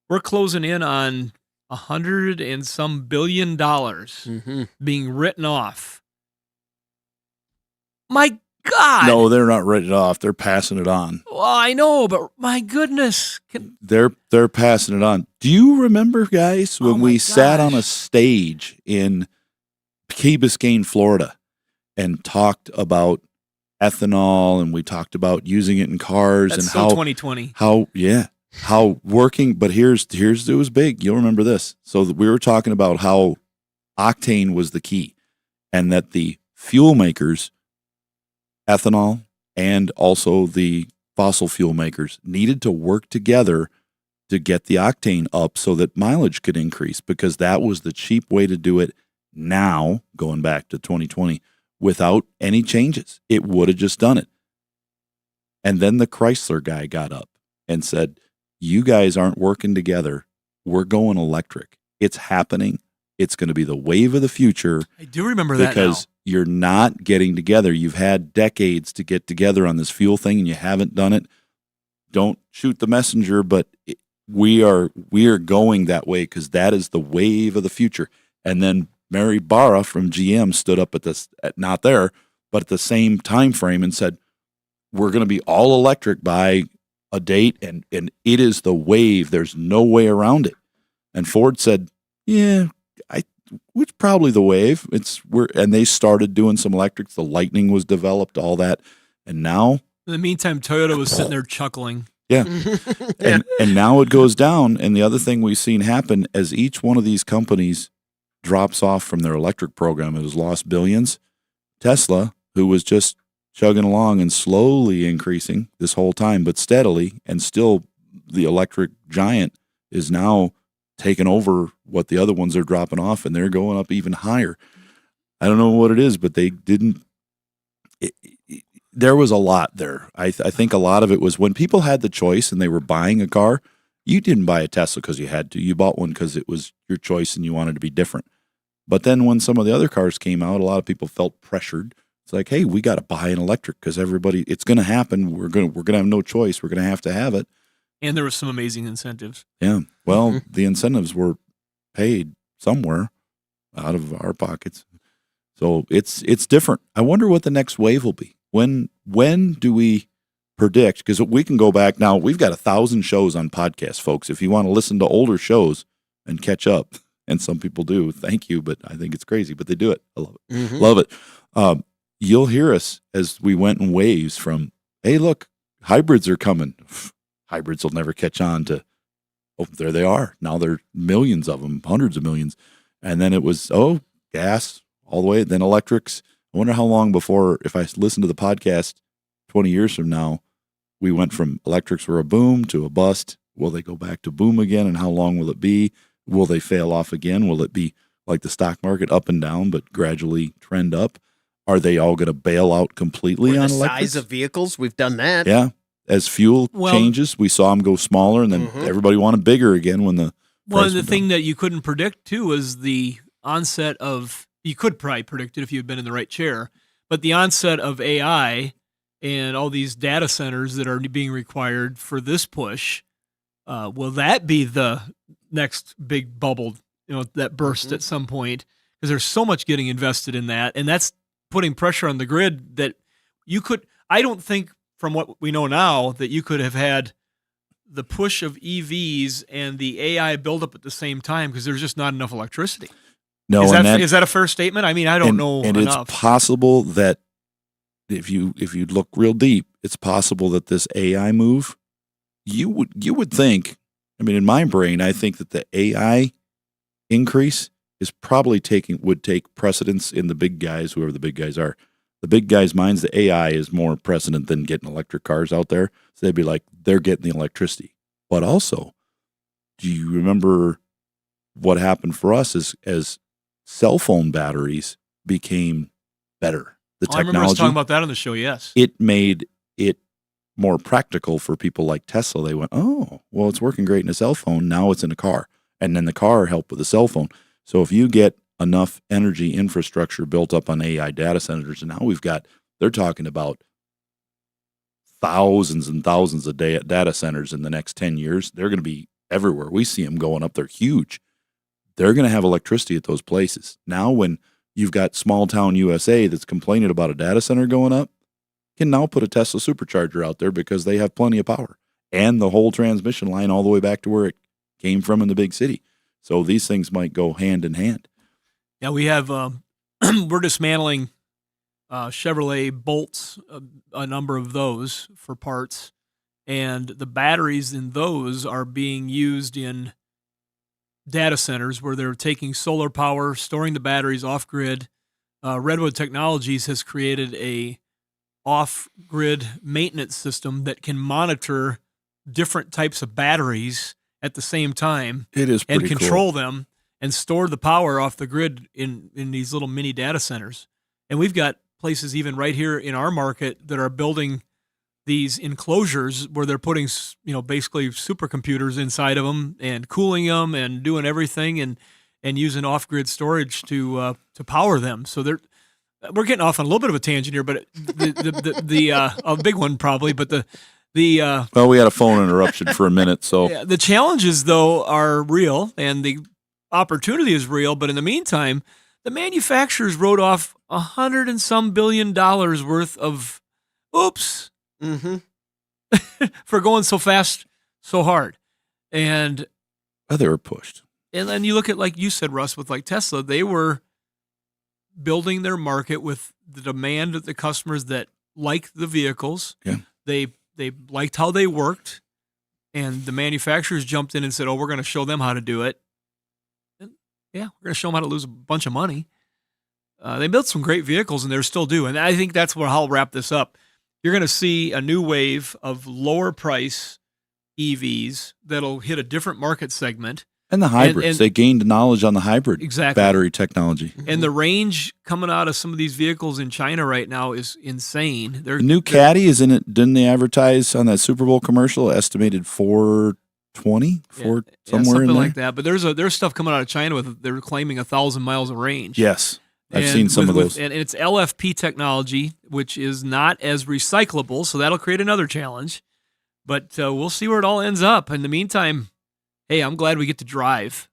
we're closing in on $100 and some billion being written off. My God. No, they're not written off. They're passing it on. Well, I know, but my goodness. They're passing it on. Do you remember, guys, when we sat on a stage in Key Biscayne, Florida, and talked about ethanol, and we talked about using it in cars, That's and so how 2020. How working, but here's it was big. You'll remember this. So we were talking about how octane was the key, and that the fuel makers, ethanol, and also the fossil fuel makers needed to work together to get the octane up so that mileage could increase, because that was the cheap way to do it now, going back to 2020, without any changes. It would have just done it. And then the Chrysler guy got up and said, you guys aren't working together. We're going electric. It's happening. It's going to be the wave of the future. I do remember that because you're not getting together. You've had decades to get together on this fuel thing, and you haven't done it. Don't shoot the messenger, but we are going that way, because that is the wave of the future. And then Mary Barra from GM stood up not there, but at the same time frame, and said, we're going to be all electric by a date, and it is the wave. There's no way around it. And Ford said, yeah, it's probably the wave. And they started doing some electrics. The Lightning was developed, all that. And now, In the meantime, Toyota was sitting there chuckling. yeah. And now it goes down. And the other thing we've seen happen, as each one of these companies drops off from their electric program, it has lost billions. Tesla, who was just chugging along and slowly increasing this whole time, but steadily, and still the electric giant is now taking over what the other ones are dropping off, and they're going up even higher. I don't know what it is, but they didn't. There was a lot there. I think a lot of it was when people had the choice and they were buying a car. You didn't buy a Tesla because you had to. You bought one because it was your choice and you wanted to be different. But then when some of the other cars came out, a lot of people felt pressured. It's like, hey, we got to buy an electric because it's going to happen. We're going to have no choice. We're going to have it. And there were some amazing incentives. Yeah. Well, the incentives were paid somewhere out of our pockets. So it's different. I wonder what the next wave will be. When do we predict? Because we can go back now. We've got 1,000 shows on podcasts, folks. If you want to listen to older shows and catch up, and some people do, thank you, but I think it's crazy. But they do it. I love it. Love it. You'll hear us as we went in waves from, hey, look, hybrids are coming. Hybrids will never catch on to, oh, there they are. Now there are millions of them, hundreds of millions. And then it was, gas all the way, then electrics. I wonder how long before, if I listen to the podcast 20 years from now, we went from electrics were a boom to a bust. Will they go back to boom again? And how long will it be? Will they fail off again? Will it be like the stock market, up and down, but gradually trend up? Are they all going to bail out completely on the electrics? size of vehicles? We've done that. Yeah. As fuel changes, we saw them go smaller, and then everybody wanted bigger again when the Well, the thing that you couldn't predict, too, was the onset of, you could probably predict it if you had been in the right chair, but the onset of AI and all these data centers that are being required for this push, will that be the next big bubble, that burst at some point? Because there's so much getting invested in that, and that's putting pressure on the grid that you could, I don't think, from what we know now, that you could have had the push of EVs and the AI buildup at the same time, because there's just not enough electricity. No, is that a fair statement? I mean, I don't know and enough. It's possible that if you look real deep, it's possible that this AI move, you would think. I mean, in my brain, I think that the AI increase is probably would take precedence in the big guys, whoever the big guys are. The big guys' minds, the AI is more precedent than getting electric cars out there. So they'd be like, they're getting the electricity. But also, do you remember what happened for us as cell phone batteries became better? The I remember us talking about that on the show, yes. It made it more practical for people like Tesla. They went, oh, well, it's working great in a cell phone. Now it's in a car. And then the car helped with the cell phone. So if you get enough energy infrastructure built up on AI data centers, and now they're talking about thousands and thousands of data centers in the next 10 years. They're going to be everywhere. We see them going up. They're huge. They're going to have electricity at those places. Now when you've got small town USA that's complaining about a data center going up, can now put a Tesla supercharger out there because they have plenty of power and the whole transmission line all the way back to where it came from in the big city. So these things might go hand in hand. Yeah, we have, we're dismantling Chevrolet Bolts, a number of those for parts, and the batteries in those are being used in data centers where they're taking solar power, storing the batteries off grid. Redwood Technologies has created a off-grid maintenance system that can monitor different types of batteries at the same time. It is pretty and control them and store the power off the grid in these little mini data centers. And we've got places even right here in our market that are building these enclosures where they're putting, basically supercomputers inside of them and cooling them and doing everything and using off-grid storage to power them. So we're getting off on a little bit of a tangent here, but a big one probably, but well, we had a phone interruption for a minute, so yeah, the challenges though are real and the opportunity is real. But in the meantime, the manufacturers wrote off $100 and some billion worth of oops for going so fast, so hard, and they were pushed. And then you look at, like you said, Russ, with like Tesla, they were building their market with the demand of the customers that liked the vehicles. Yeah. They liked how they worked, and the manufacturers jumped in and said, oh, we're going to show them how to do it. And yeah, we're going to show them how to lose a bunch of money. They built some great vehicles, and they're still do. And I think that's where I'll wrap this up. You're going to see a new wave of lower price EVs that'll hit a different market segment. And the hybrids. They gained knowledge on the hybrid battery technology. And the range coming out of some of these vehicles in China right now is insane. The new Caddy is in it. Didn't they advertise on that Super Bowl commercial? Estimated 420, somewhere something in there. like that. But there's stuff coming out of China with they're claiming 1,000 miles of range. Yes, I've seen some of those. And it's LFP technology, which is not as recyclable, so that'll create another challenge. But we'll see where it all ends up. In the meantime, hey, I'm glad we get to drive.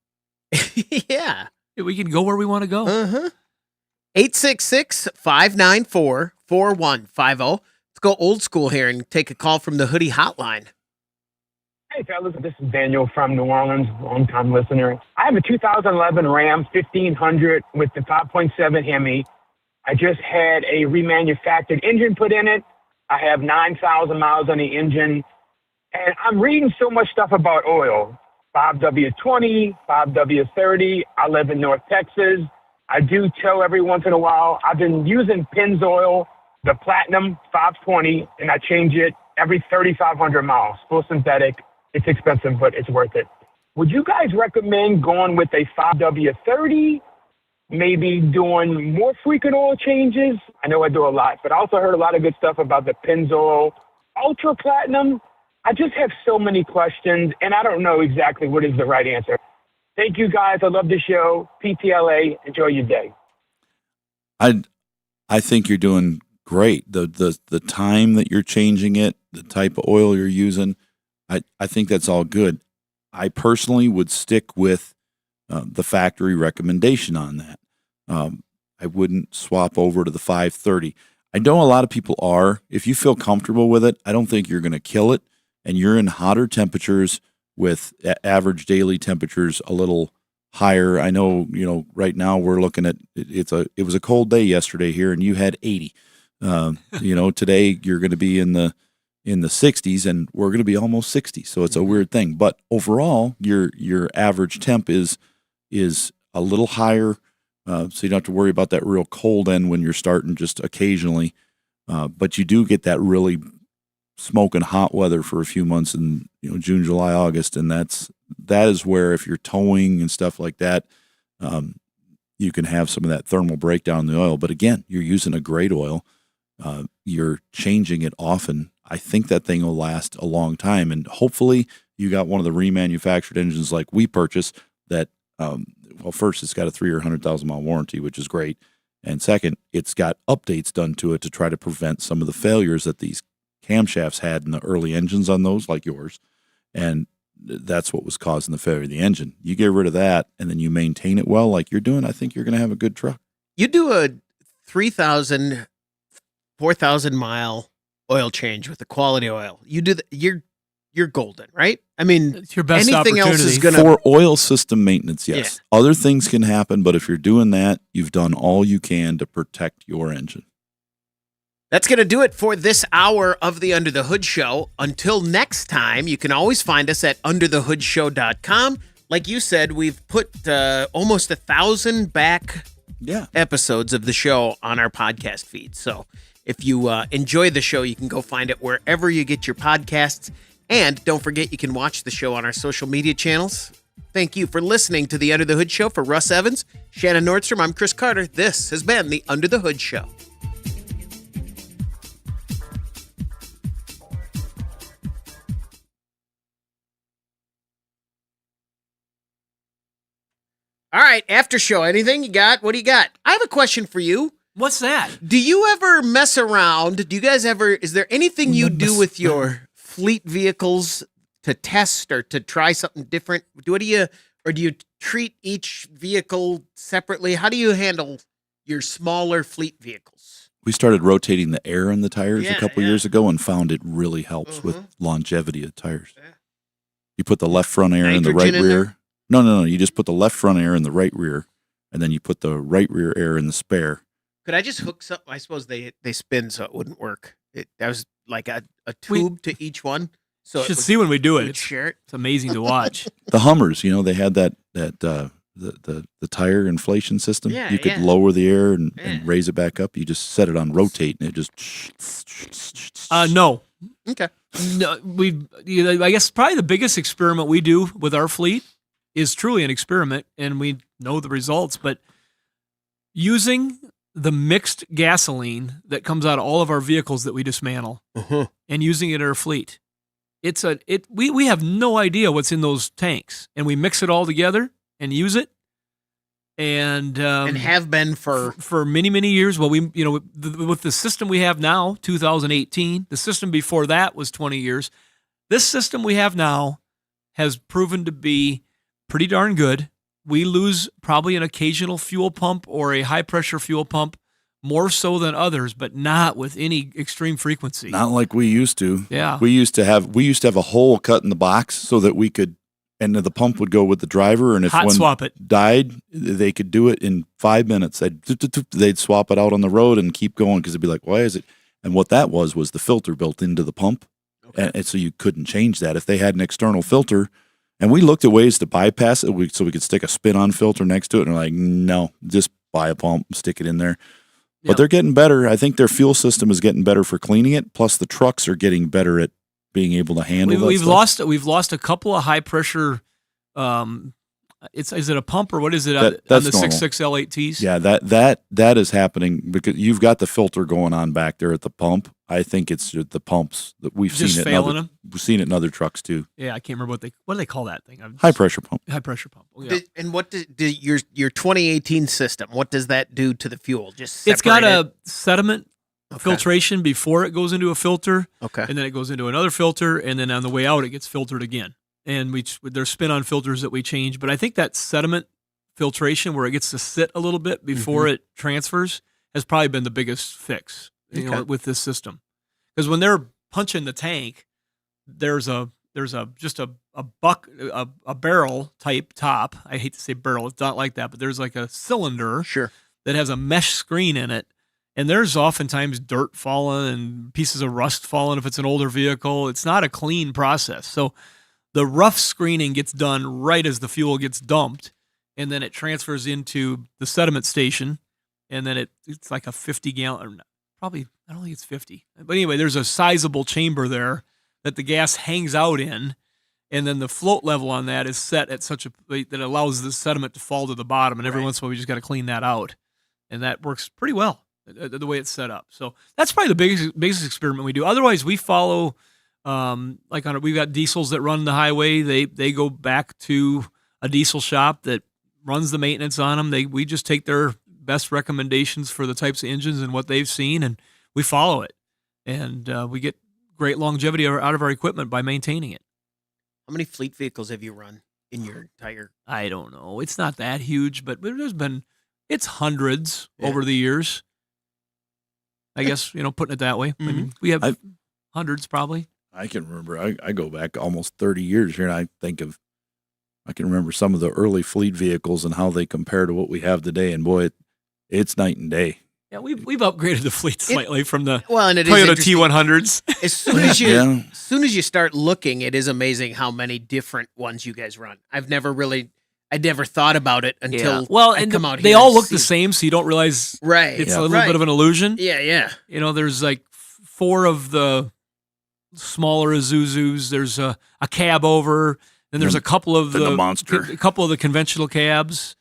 Yeah. We can go where we want to go. 866-594-4150. Let's go old school here and take a call from the Hoodie Hotline. Hey, fellas. This is Daniel from New Orleans, long-time listener. I have a 2011 Ram 1500 with the 5.7 Hemi. I just had a remanufactured engine put in it. I have 9,000 miles on the engine. And I'm reading so much stuff about oil. 5W20, 5W30. I live in North Texas. I do tow every once in a while. I've been using Pennzoil, the Platinum 520, and I change it every 3,500 miles. Full synthetic. It's expensive, but it's worth it. Would you guys recommend going with a 5W30? Maybe doing more frequent oil changes? I know I do a lot, but I also heard a lot of good stuff about the Pennzoil Ultra Platinum. I just have so many questions, and I don't know exactly what is the right answer. Thank you, guys. I love the show. PTLA. Enjoy your day. I think you're doing great. The time that you're changing it, the type of oil you're using, I think that's all good. I personally would stick with the factory recommendation on that. I wouldn't swap over to the 530. I know a lot of people are. If you feel comfortable with it, I don't think you're going to kill it. And you're in hotter temperatures with average daily temperatures a little higher. I know, right now we're looking at it was a cold day yesterday here, and you had 80. Today you're going to be in the 60s, and we're going to be almost 60. So it's a weird thing. But overall, your average temp is is a little higher, so you don't have to worry about that real cold end when you're starting, just occasionally. But you do get that really smoking hot weather for a few months in June, July, August, and that is where, if you're towing and stuff like that, you can have some of that thermal breakdown in the oil. But again, you're using a great oil. You're changing it often. I think that thing will last a long time, and hopefully you got one of the remanufactured engines like we purchased that, well, first, it's got a 3 or 100,000 mile warranty, which is great. And second, it's got updates done to it to try to prevent some of the failures that these camshafts had in the early engines on those, like yours. And that's what was causing the failure of the engine. You get rid of that, and then you maintain it well like you're doing, I think you're going to have a good truck. You do a 3,000, 4,000 mile oil change with the quality oil. You do you're golden, right? I mean, it's your best anything else is going to... For oil system maintenance, yes. Yeah. Other things can happen, but if you're doing that, you've done all you can to protect your engine. That's going to do it for this hour of the Under the Hood Show. Until next time, you can always find us at underthehoodshow.com. Like you said, we've put almost 1,000 back episodes of the show on our podcast feed. So if you enjoy the show, you can go find it wherever you get your podcasts. And don't forget, you can watch the show on our social media channels. Thank you for listening to the Under the Hood Show. For Russ Evans, Shannon Nordstrom, I'm Chris Carter. This has been the Under the Hood Show. All right, after show, anything you got? What do you got? I have a question for you. What's that? Do you ever mess around? Do you guys ever, is there anything you do with your fleet vehicles to test or to try something different? Do you treat each vehicle separately? How do you handle your smaller fleet vehicles? We started rotating the air in the tires a couple years ago and found it really helps with longevity of tires. Yeah. You put the left front air in the right rear. No. You just put the left front air in the right rear, and then you put the right rear air in the spare. Could I just hook something? I suppose they spin, so it wouldn't work. That was like a tube to each one. So you should see when we do it. Share it. It's amazing to watch. The Hummers, they had that the tire inflation system. Yeah, you could lower the air and raise it back up. You just set it on rotate, and it just. No. Okay. No, I guess probably the biggest experiment we do with our fleet is truly an experiment, and we know the results. But using the mixed gasoline that comes out of all of our vehicles that we dismantle and using it in our fleet, we have no idea what's in those tanks, and we mix it all together and use it, and have been for many years. Well, with the system we have now, 2018, the system before that was 20 years. This system we have now has proven to be pretty darn good. We lose probably an occasional fuel pump or a high pressure fuel pump, more so than others, but not with any extreme frequency. Not like we used to. Yeah. We used to have a hole cut in the box so that we could, and the pump would go with the driver, and if hot one swap it died, they could do it in 5 minutes. They'd swap it out on the road and keep going, because it'd be like, why is it? And what that was the filter built into the pump, and so you couldn't change that. If they had an external filter. And we looked at ways to bypass it so we could stick a spin-on filter next to it. And we're like, no, just buy a pump and stick it in there. But they're getting better. I think their fuel system is getting better for cleaning it. Plus, the trucks are getting better at being able to handle that stuff. We've lost a couple of high-pressure is it a pump or what is it on the normal. 6.6 L8Ts? Yeah, that is happening because you've got the filter going on back there at the pump. I think it's the pumps that we've just seen it. We've seen it in other trucks too. Yeah, I can't remember what do they call that thing? High pressure pump. High pressure pump. Oh, yeah. And what did your 2018 system? What does that do to the fuel? Just it's got a sediment filtration before it goes into a filter. Okay, and then it goes into another filter, and then on the way out it gets filtered again. And there's spin-on filters that we change, but I think that sediment filtration where it gets to sit a little bit before it transfers has probably been the biggest fix with this system. Because when they're punching the tank, there's just a barrel type top. I hate to say barrel, it's not like that, but there's like a cylinder that has a mesh screen in it. And there's oftentimes dirt falling and pieces of rust falling if it's an older vehicle. It's not a clean process. So the rough screening gets done right as the fuel gets dumped, and then it transfers into the sediment station, and then it's like a 50-gallon, probably, I don't think it's 50. But anyway, there's a sizable chamber there that the gas hangs out in, and then the float level on that is set at such a rate that allows the sediment to fall to the bottom, and every once in a while we just got to clean that out. And that works pretty well, the way it's set up. So that's probably the biggest experiment we do. Otherwise, we follow, we've got diesels that run the highway. They go back to a diesel shop that runs the maintenance on them. We just take their best recommendations for the types of engines and what they've seen, and we follow it. And we get great longevity out of our equipment by maintaining it. How many fleet vehicles have you run in your entire? I don't know. It's not that huge, but it's hundreds over the years. I guess, putting it that way. I mean, we have hundreds probably. I can remember, I go back almost 30 years here, and I can remember some of the early fleet vehicles and how they compare to what we have today. And boy, it's night and day. Yeah, we've upgraded the fleet slightly from the and it Toyota is T100s. As soon as you start looking, it is amazing how many different ones you guys run. I never thought about it until I come out here. They all look the same, so you don't realize it's a little bit of an illusion. Yeah. There's like 4 of the smaller Isuzus. There's a cab over. Then there's a couple of the monster, a couple of the conventional cabs.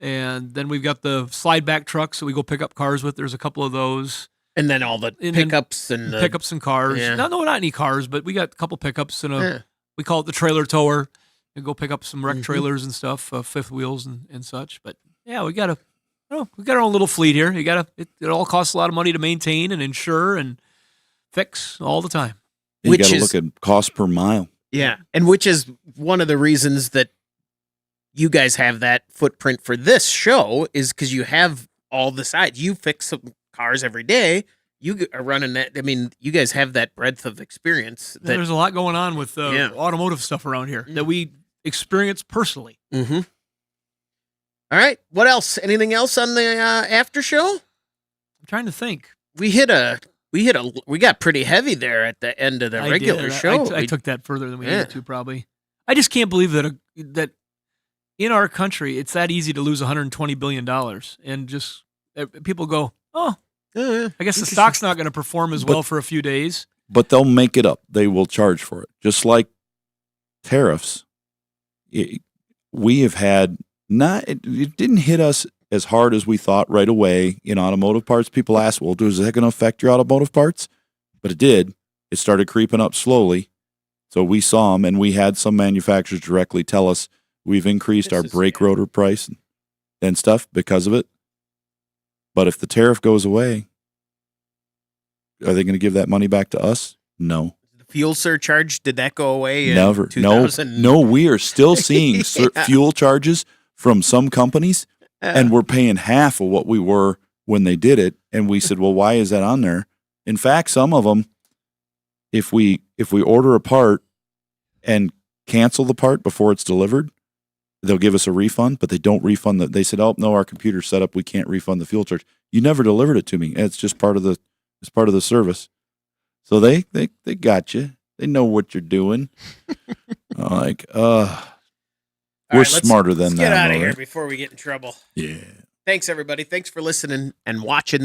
And then we've got the slide back trucks that we go pick up cars with. There's a couple of those. And then all the pickups and cars. Yeah. No, not any cars, but we got a couple pickups and we call it the trailer tower. We go pick up some wreck trailers and stuff, fifth wheels and such. But yeah, we got our own little fleet here. It all costs a lot of money to maintain and insure and fix all the time. You got to look at cost per mile. Yeah, and which is one of the reasons that you guys have that footprint for this show is because you have all the sides. You fix some cars every day. You are running that. I mean, you guys have that breadth of experience. There's a lot going on with automotive stuff around here that we experience personally. Mm-hmm. All right. What else? Anything else on the after show? I'm trying to think. We got pretty heavy there at the end of the regular show. I took that further than we needed to, probably. I just can't believe that in our country, it's that easy to lose $120 billion. And just people go, I guess the stock's not going to perform as well for a few days. But they'll make it up. They will charge for it. Just like tariffs. We have had it didn't hit us as hard as we thought right away in automotive parts. People ask, well, is that going to affect your automotive parts? But it did. It started creeping up slowly. So we saw them, and we had some manufacturers directly tell us we've increased our brake rotor price and stuff because of it. But if the tariff goes away, are they going to give that money back to us? No. The fuel surcharge, did that go away? Never. No, we are still seeing fuel charges from some companies, and we're paying half of what we were when they did it. And we said, well, why is that on there? In fact, some of them, if we order a part and cancel the part before it's delivered, they'll give us a refund, but they don't refund they said, oh, no, our computer's set up. We can't refund the fuel charge. You never delivered it to me. It's just part of the service. So they got you. They know what you're doing. We're smarter than that. Let's get out of here before we get in trouble. Yeah. Thanks, everybody. Thanks for listening and watching the